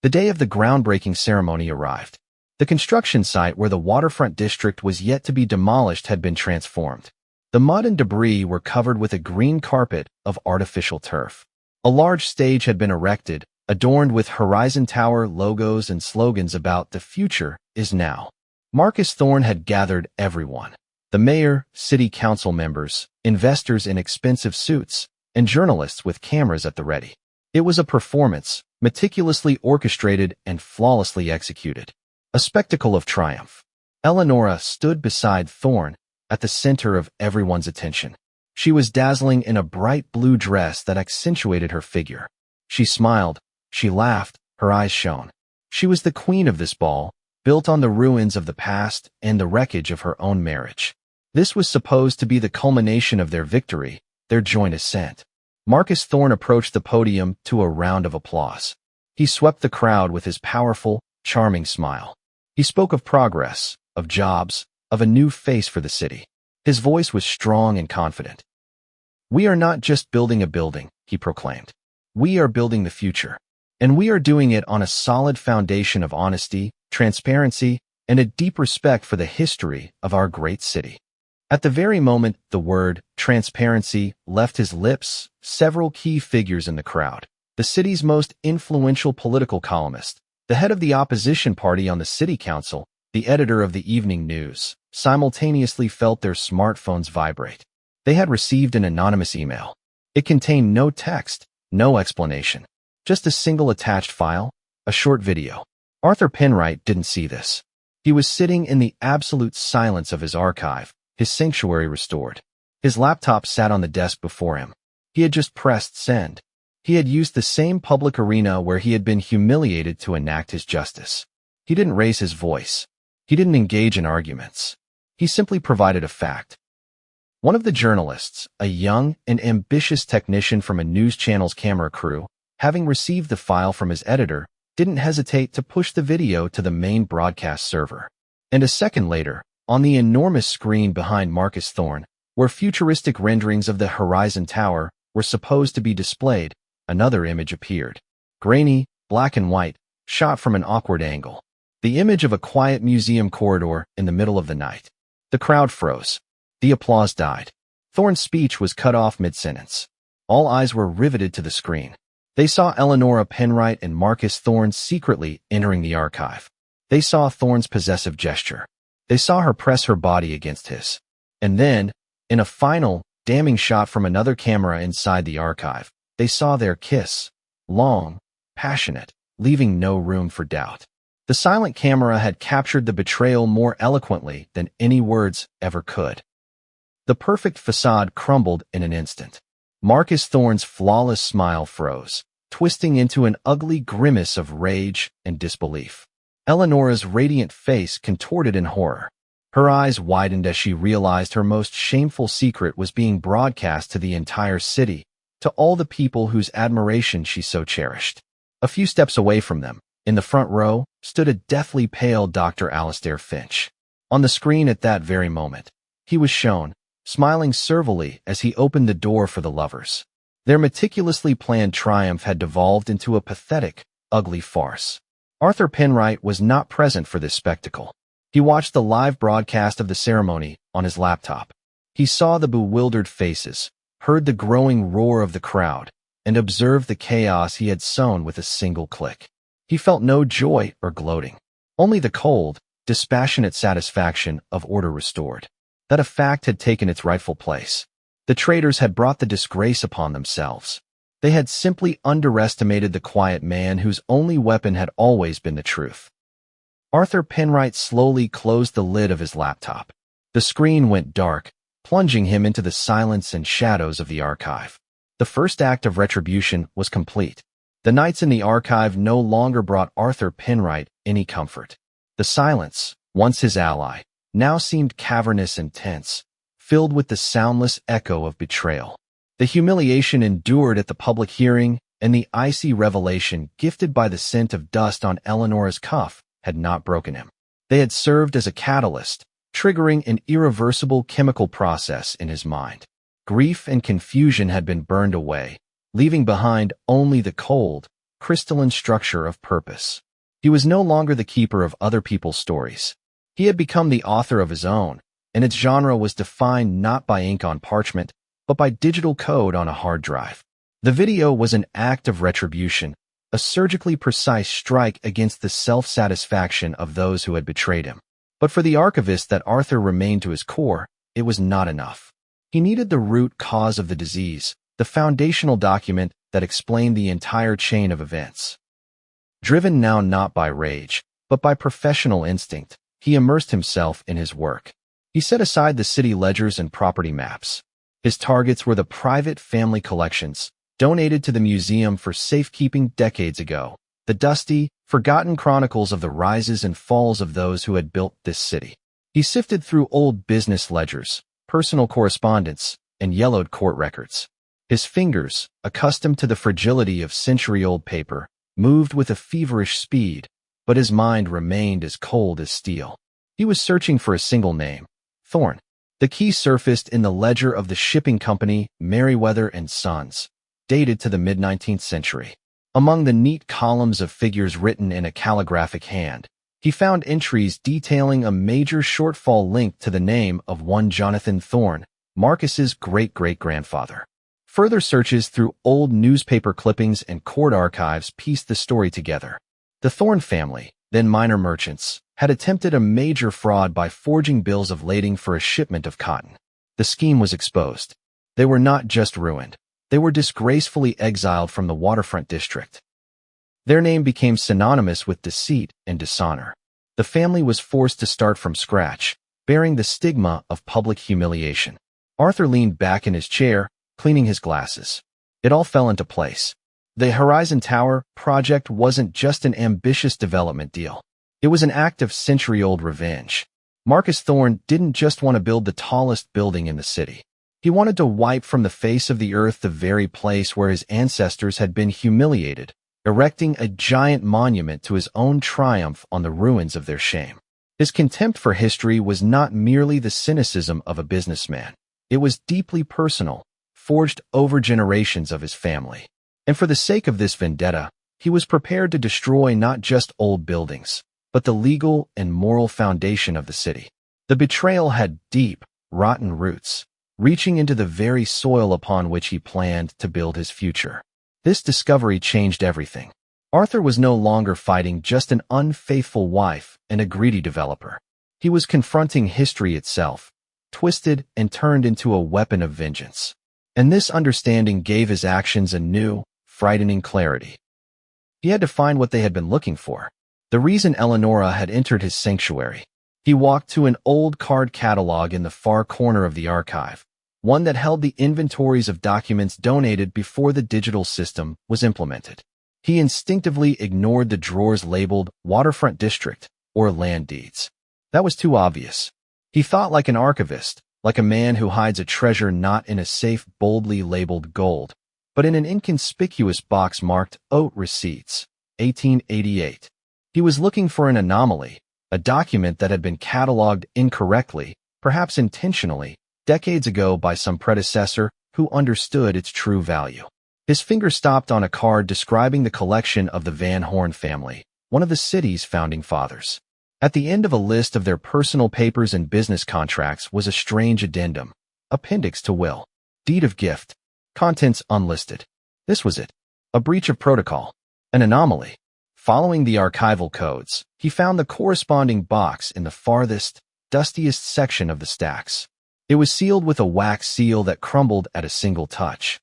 The day of the groundbreaking ceremony arrived. The construction site where the waterfront district was yet to be demolished had been transformed. The mud and debris were covered with a green carpet of artificial turf. A large stage had been erected, adorned with Horizon Tower logos and slogans about "the future is now." Marcus Thorne had gathered everyone. The mayor, city council members, investors in expensive suits, and journalists with cameras at the ready. It was a performance, meticulously orchestrated and flawlessly executed. A spectacle of triumph. Eleonora stood beside Thorne, at the center of everyone's attention. She was dazzling in a bright blue dress that accentuated her figure. She smiled, she laughed, her eyes shone. She was the queen of this ball, built on the ruins of the past and the wreckage of her own marriage. This was supposed to be the culmination of their victory, their joint ascent. Marcus Thorne approached the podium to a round of applause. He swept the crowd with his powerful, charming smile. He spoke of progress, of jobs, of a new face for the city. His voice was strong and confident. "We are not just building a building," he proclaimed. "We are building the future. And we are doing it on a solid foundation of honesty, transparency, and a deep respect for the history of our great city." At the very moment the word transparency left his lips, several key figures in the crowd, the city's most influential political columnist, the head of the opposition party on the city council, the editor of the evening news, simultaneously felt their smartphones vibrate. They had received an anonymous email. It contained no text, no explanation, just a single attached file, a short video. Arthur Penwright didn't see this. He was sitting in the absolute silence of his archive, his sanctuary restored. His laptop sat on the desk before him. He had just pressed send. He had used the same public arena where he had been humiliated to enact his justice. He didn't raise his voice. He didn't engage in arguments. He simply provided a fact. One of the journalists, a young and ambitious technician from a news channel's camera crew, having received the file from his editor, didn't hesitate to push the video to the main broadcast server. And a second later, on the enormous screen behind Marcus Thorne, where futuristic renderings of the Horizon Tower were supposed to be displayed, another image appeared. Grainy, black and white, shot from an awkward angle. The image of a quiet museum corridor in the middle of the night. The crowd froze. The applause died. Thorne's speech was cut off mid-sentence. All eyes were riveted to the screen. They saw Eleonora Penwright and Marcus Thorne secretly entering the archive. They saw Thorne's possessive gesture. They saw her press her body against his. And then, in a final, damning shot from another camera inside the archive, they saw their kiss. Long, passionate, leaving no room for doubt. The silent camera had captured the betrayal more eloquently than any words ever could. The perfect facade crumbled in an instant. Marcus Thorne's flawless smile froze, twisting into an ugly grimace of rage and disbelief. Eleonora's radiant face contorted in horror. Her eyes widened as she realized her most shameful secret was being broadcast to the entire city, to all the people whose admiration she so cherished. A few steps away from them, in the front row, stood a deathly pale Dr. Alistair Finch. On the screen at that very moment, he was shown, smiling servilely as he opened the door for the lovers. Their meticulously planned triumph had devolved into a pathetic, ugly farce. Arthur Penwright was not present for this spectacle. He watched the live broadcast of the ceremony on his laptop. He saw the bewildered faces, heard the growing roar of the crowd, and observed the chaos he had sown with a single click. He felt no joy or gloating, only the cold, dispassionate satisfaction of order restored. That a fact had taken its rightful place. The traitors had brought the disgrace upon themselves. They had simply underestimated the quiet man whose only weapon had always been the truth. Arthur Penwright slowly closed the lid of his laptop. The screen went dark, plunging him into the silence and shadows of the archive. The first act of retribution was complete. The nights in the archive no longer brought Arthur Penwright any comfort. The silence, once his ally, now seemed cavernous and tense, filled with the soundless echo of betrayal. The humiliation endured at the public hearing and the icy revelation gifted by the scent of dust on Eleonora's cuff had not broken him. They had served as a catalyst, triggering an irreversible chemical process in his mind. Grief and confusion had been burned away, leaving behind only the cold, crystalline structure of purpose. He was no longer the keeper of other people's stories. He had become the author of his own, and its genre was defined not by ink on parchment, but by digital code on a hard drive. The video was an act of retribution, a surgically precise strike against the self-satisfaction of those who had betrayed him. But for the archivist that Arthur remained to his core, it was not enough. He needed the root cause of the disease, the foundational document that explained the entire chain of events. Driven now not by rage, but by professional instinct, he immersed himself in his work. He set aside the city ledgers and property maps. His targets were the private family collections, donated to the museum for safekeeping decades ago, the dusty, forgotten chronicles of the rises and falls of those who had built this city. He sifted through old business ledgers, personal correspondence, and yellowed court records. His fingers, accustomed to the fragility of century-old paper, moved with a feverish speed, but his mind remained as cold as steel. He was searching for a single name, Thorne. The key surfaced in the ledger of the shipping company Merriweather and Sons, dated to the mid-19th century. Among the neat columns of figures written in a calligraphic hand, he found entries detailing a major shortfall linked to the name of one Jonathan Thorne, Marcus's great-great-grandfather. Further searches through old newspaper clippings and court archives pieced the story together. The Thorne family, then minor merchants, had attempted a major fraud by forging bills of lading for a shipment of cotton. The scheme was exposed. They were not just ruined. They were disgracefully exiled from the waterfront district. Their name became synonymous with deceit and dishonor. The family was forced to start from scratch, bearing the stigma of public humiliation. Arthur leaned back in his chair, cleaning his glasses. It all fell into place. The Horizon Tower project wasn't just an ambitious development deal. It was an act of century-old revenge. Marcus Thorne didn't just want to build the tallest building in the city. He wanted to wipe from the face of the earth the very place where his ancestors had been humiliated, erecting a giant monument to his own triumph on the ruins of their shame. His contempt for history was not merely the cynicism of a businessman. It was deeply personal, forged over generations of his family. And for the sake of this vendetta, he was prepared to destroy not just old buildings, but the legal and moral foundation of the city. The betrayal had deep, rotten roots, reaching into the very soil upon which he planned to build his future. This discovery changed everything. Arthur was no longer fighting just an unfaithful wife and a greedy developer. He was confronting history itself, twisted and turned into a weapon of vengeance. And this understanding gave his actions a new, frightening clarity. He had to find what they had been looking for. The reason Eleonora had entered his sanctuary. He walked to an old card catalog in the far corner of the archive, one that held the inventories of documents donated before the digital system was implemented. He instinctively ignored the drawers labeled Waterfront District or Land Deeds. That was too obvious. He thought like an archivist, like a man who hides a treasure not in a safe boldly labeled gold, but in an inconspicuous box marked Oat Receipts, 1888. He was looking for an anomaly, a document that had been cataloged incorrectly, perhaps intentionally, decades ago by some predecessor who understood its true value. His finger stopped on a card describing the collection of the Van Horn family, one of the city's founding fathers. At the end of a list of their personal papers and business contracts was a strange addendum, appendix to will, deed of gift, contents unlisted. This was it, a breach of protocol, an anomaly. Following the archival codes, he found the corresponding box in the farthest, dustiest section of the stacks. It was sealed with a wax seal that crumbled at a single touch.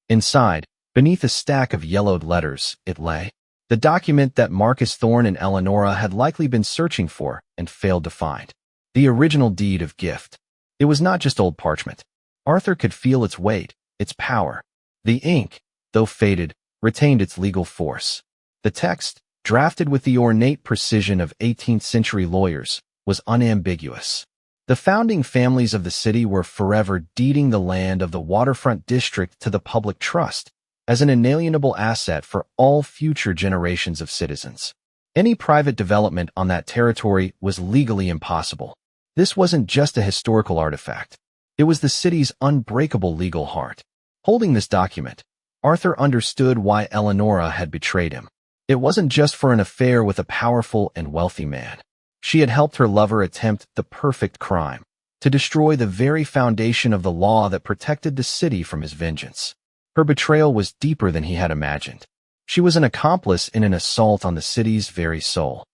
Inside, beneath a stack of yellowed letters, it lay, the document that Marcus Thorne and Eleonora had likely been searching for and failed to find. The original deed of gift. It was not just old parchment. Arthur could feel its weight, its power. The ink, though faded, retained its legal force. The text, drafted with the ornate precision of 18th-century lawyers, was unambiguous. The founding families of the city were forever deeding the land of the Waterfront District to the public trust as an inalienable asset for all future generations of citizens. Any private development on that territory was legally impossible. This wasn't just a historical artifact. It was the city's unbreakable legal heart. Holding this document, Arthur understood why Eleonora had betrayed him. It wasn't just for an affair with a powerful and wealthy man. She had helped her lover attempt the perfect crime, to destroy the very foundation of the law that protected the city from his vengeance. Her betrayal was deeper than he had imagined. She was an accomplice in an assault on the city's very soul.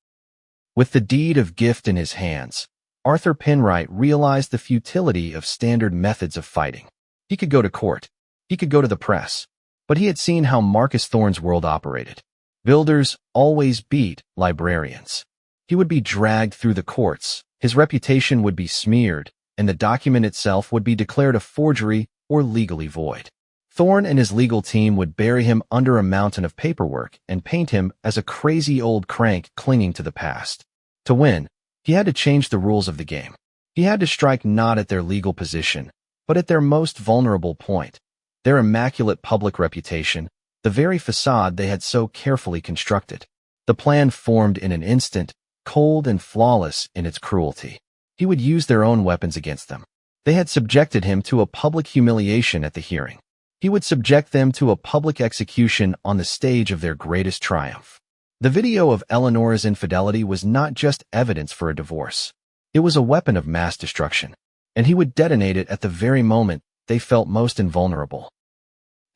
With the deed of gift in his hands, Arthur Penwright realized the futility of standard methods of fighting. He could go to court. He could go to the press. But he had seen how Marcus Thorne's world operated. Builders always beat librarians. He would be dragged through the courts, his reputation would be smeared, and the document itself would be declared a forgery or legally void. Thorne and his legal team would bury him under a mountain of paperwork and paint him as a crazy old crank clinging to the past. To win, he had to change the rules of the game. He had to strike not at their legal position, but at their most vulnerable point, their immaculate public reputation, the very facade they had so carefully constructed. The plan formed in an instant, cold and flawless in its cruelty. He would use their own weapons against them. They had subjected him to a public humiliation at the hearing. He would subject them to a public execution on the stage of their greatest triumph. The video of Eleonora's infidelity was not just evidence for a divorce. It was a weapon of mass destruction, and he would detonate it at the very moment they felt most invulnerable.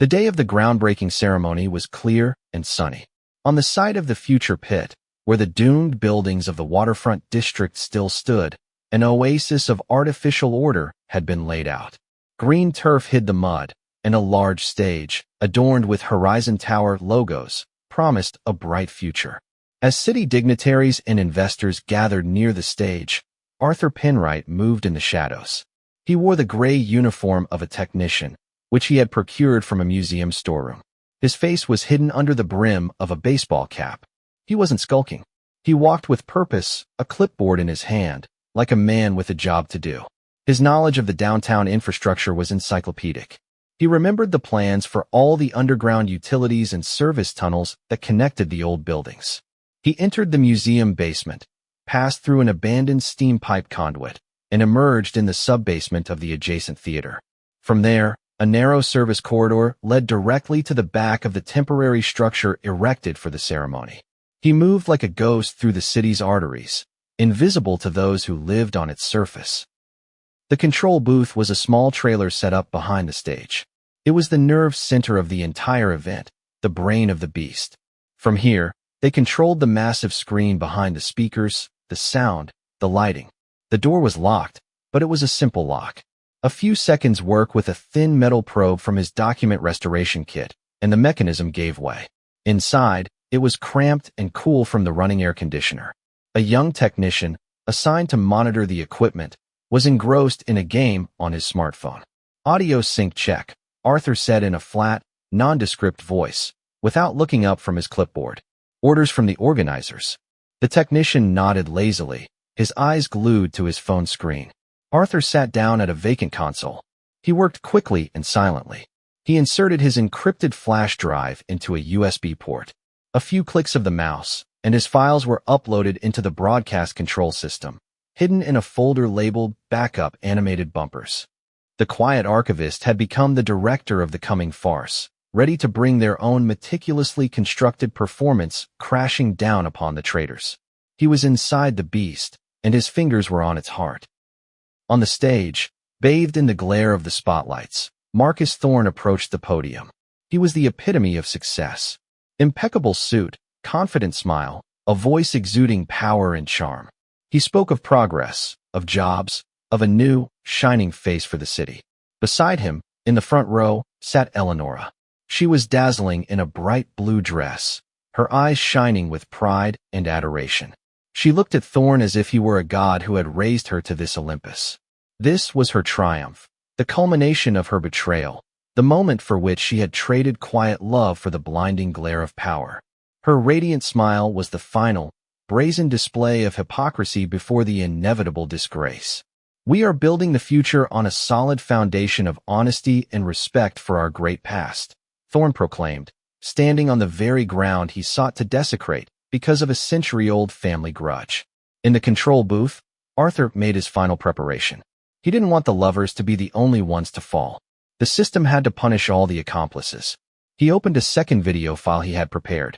The day of the groundbreaking ceremony was clear and sunny. On the site of the future pit, where the doomed buildings of the Waterfront District still stood, an oasis of artificial order had been laid out. Green turf hid the mud, and a large stage, adorned with Horizon Tower logos, promised a bright future. As city dignitaries and investors gathered near the stage, Arthur Penwright moved in the shadows. He wore the gray uniform of a technician, which he had procured from a museum storeroom. His face was hidden under the brim of a baseball cap. He wasn't skulking. He walked with purpose, a clipboard in his hand, like a man with a job to do. His knowledge of the downtown infrastructure was encyclopedic. He remembered the plans for all the underground utilities and service tunnels that connected the old buildings. He entered the museum basement, passed through an abandoned steam pipe conduit, and emerged in the sub-basement of the adjacent theater. From there, a narrow service corridor led directly to the back of the temporary structure erected for the ceremony. He moved like a ghost through the city's arteries, invisible to those who lived on its surface. The control booth was a small trailer set up behind the stage. It was the nerve center of the entire event, the brain of the beast. From here, they controlled the massive screen behind the speakers, the sound, the lighting. The door was locked, but it was a simple lock. A few seconds' work with a thin metal probe from his document restoration kit, and the mechanism gave way. Inside, it was cramped and cool from the running air conditioner. A young technician, assigned to monitor the equipment, was engrossed in a game on his smartphone. Audio sync check, Arthur said in a flat, nondescript voice, without looking up from his clipboard. Orders from the organizers. The technician nodded lazily, his eyes glued to his phone screen. Arthur sat down at a vacant console. He worked quickly and silently. He inserted his encrypted flash drive into a USB port. A few clicks of the mouse, and his files were uploaded into the broadcast control system, hidden in a folder labeled Backup Animated Bumpers. The quiet archivist had become the director of the coming farce, ready to bring their own meticulously constructed performance crashing down upon the traitors. He was inside the beast, and his fingers were on its heart. On the stage, bathed in the glare of the spotlights, Marcus Thorne approached the podium. He was the epitome of success. Impeccable suit, confident smile, a voice exuding power and charm. He spoke of progress, of jobs, of a new, shining face for the city. Beside him, in the front row, sat Eleonora. She was dazzling in a bright blue dress, her eyes shining with pride and adoration. She looked at Thorne as if he were a god who had raised her to this Olympus. This was her triumph, the culmination of her betrayal, the moment for which she had traded quiet love for the blinding glare of power. Her radiant smile was the final, brazen display of hypocrisy before the inevitable disgrace. We are building the future on a solid foundation of honesty and respect for our great past, Thorne proclaimed, standing on the very ground he sought to desecrate because of a century-old family grudge. In the control booth, Arthur made his final preparation. He didn't want the lovers to be the only ones to fall. The system had to punish all the accomplices. He opened a second video file he had prepared.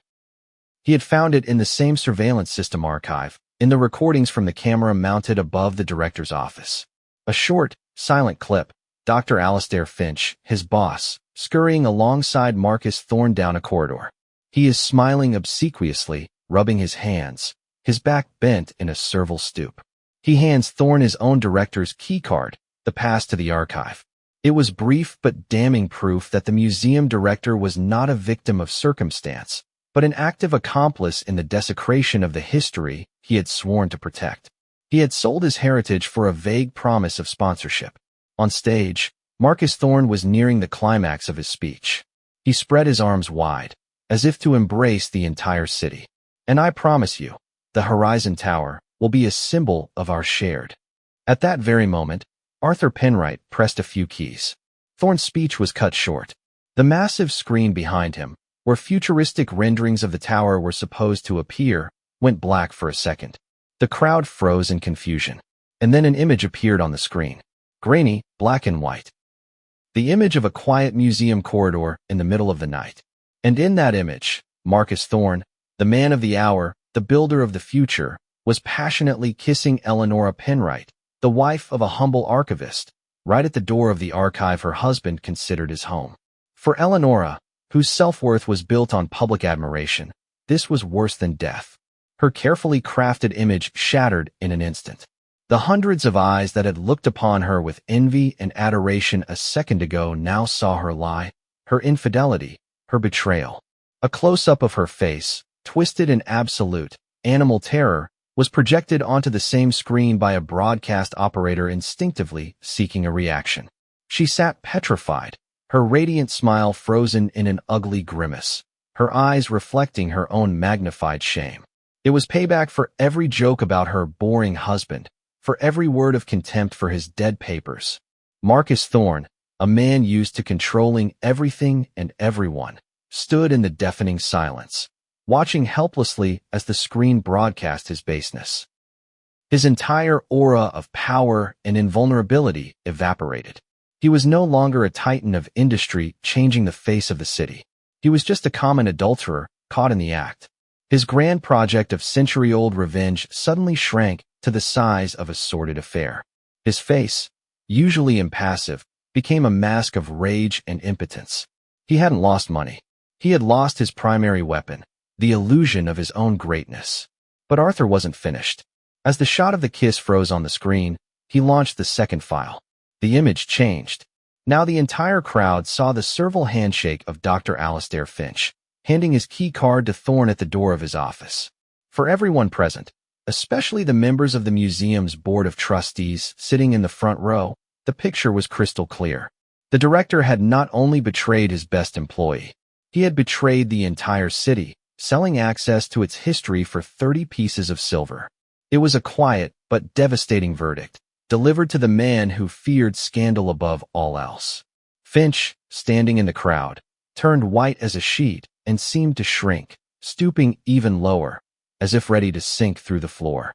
He had found it in the same surveillance system archive, in the recordings from the camera mounted above the director's office. A short, silent clip, Dr. Alastair Finch, his boss, scurrying alongside Marcus Thorne down a corridor. He is smiling obsequiously, rubbing his hands, his back bent in a servile stoop. He hands Thorne his own director's keycard, the pass to the archive. It was brief but damning proof that the museum director was not a victim of circumstance, but an active accomplice in the desecration of the history he had sworn to protect. He had sold his heritage for a vague promise of sponsorship. On stage, Marcus Thorne was nearing the climax of his speech. He spread his arms wide, as if to embrace the entire city. And I promise you, the Horizon Tower will be a symbol of our shared. At that very moment, Arthur Penwright pressed a few keys. Thorne's speech was cut short. The massive screen behind him, where futuristic renderings of the tower were supposed to appear, went black for a second. The crowd froze in confusion. And then an image appeared on the screen. Grainy, black and white. The image of a quiet museum corridor in the middle of the night. And in that image, Marcus Thorne, the man of the hour, the builder of the future, was passionately kissing Eleonora Penwright, the wife of a humble archivist, right at the door of the archive her husband considered his home. For Eleonora, whose self-worth was built on public admiration, this was worse than death. Her carefully crafted image shattered in an instant. The hundreds of eyes that had looked upon her with envy and adoration a second ago now saw her lie, her infidelity, her betrayal. A close-up of her face, twisted in absolute, animal terror, was projected onto the same screen by a broadcast operator instinctively seeking a reaction. She sat petrified, her radiant smile frozen in an ugly grimace, her eyes reflecting her own magnified shame. It was payback for every joke about her boring husband, for every word of contempt for his dead papers. Marcus Thorne, a man used to controlling everything and everyone, stood in the deafening silence, watching helplessly as the screen broadcast his baseness. His entire aura of power and invulnerability evaporated. He was no longer a titan of industry changing the face of the city. He was just a common adulterer caught in the act. His grand project of century-old revenge suddenly shrank to the size of a sordid affair. His face, usually impassive, became a mask of rage and impotence. He hadn't lost money. He had lost his primary weapon, the illusion of his own greatness. But Arthur wasn't finished. As the shot of the kiss froze on the screen, he launched the second file. The image changed. Now the entire crowd saw the servile handshake of Dr. Alastair Finch, handing his key card to Thorne at the door of his office. For everyone present, especially the members of the museum's board of trustees sitting in the front row, the picture was crystal clear. The director had not only betrayed his best employee, he had betrayed the entire city, selling access to its history for 30 pieces of silver. It was a quiet but devastating verdict, delivered to the man who feared scandal above all else. Finch, standing in the crowd, turned white as a sheet and seemed to shrink, stooping even lower, as if ready to sink through the floor.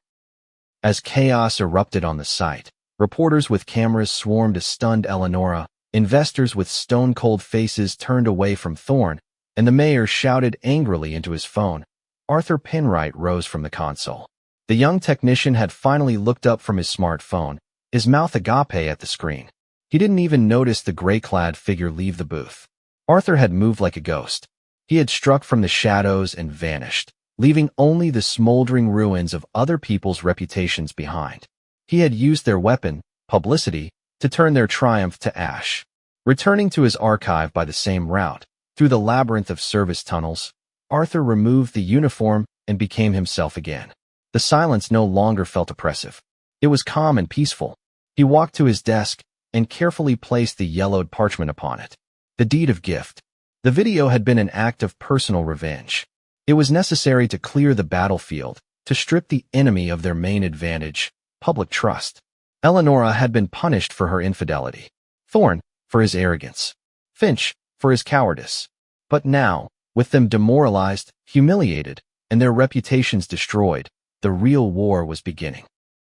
As chaos erupted on the site, reporters with cameras swarmed a stunned Eleonora, investors with stone-cold faces turned away from Thorne, and the mayor shouted angrily into his phone. Arthur Penwright rose from the console. The young technician had finally looked up from his smartphone, his mouth agape at the screen. He didn't even notice the gray-clad figure leave the booth. Arthur had moved like a ghost. He had struck from the shadows and vanished, leaving only the smoldering ruins of other people's reputations behind. He had used their weapon, publicity, to turn their triumph to ash. Returning to his archive by the same route, through the labyrinth of service tunnels, Arthur removed the uniform and became himself again. The silence no longer felt oppressive. It was calm and peaceful. He walked to his desk and carefully placed the yellowed parchment upon it. The deed of gift. The video had been an act of personal revenge. It was necessary to clear the battlefield, to strip the enemy of their main advantage, public trust. Eleonora had been punished for her infidelity. Thorne, for his arrogance. Finch, for his cowardice. But now, with them demoralized, humiliated, and their reputations destroyed, the real war was beginning.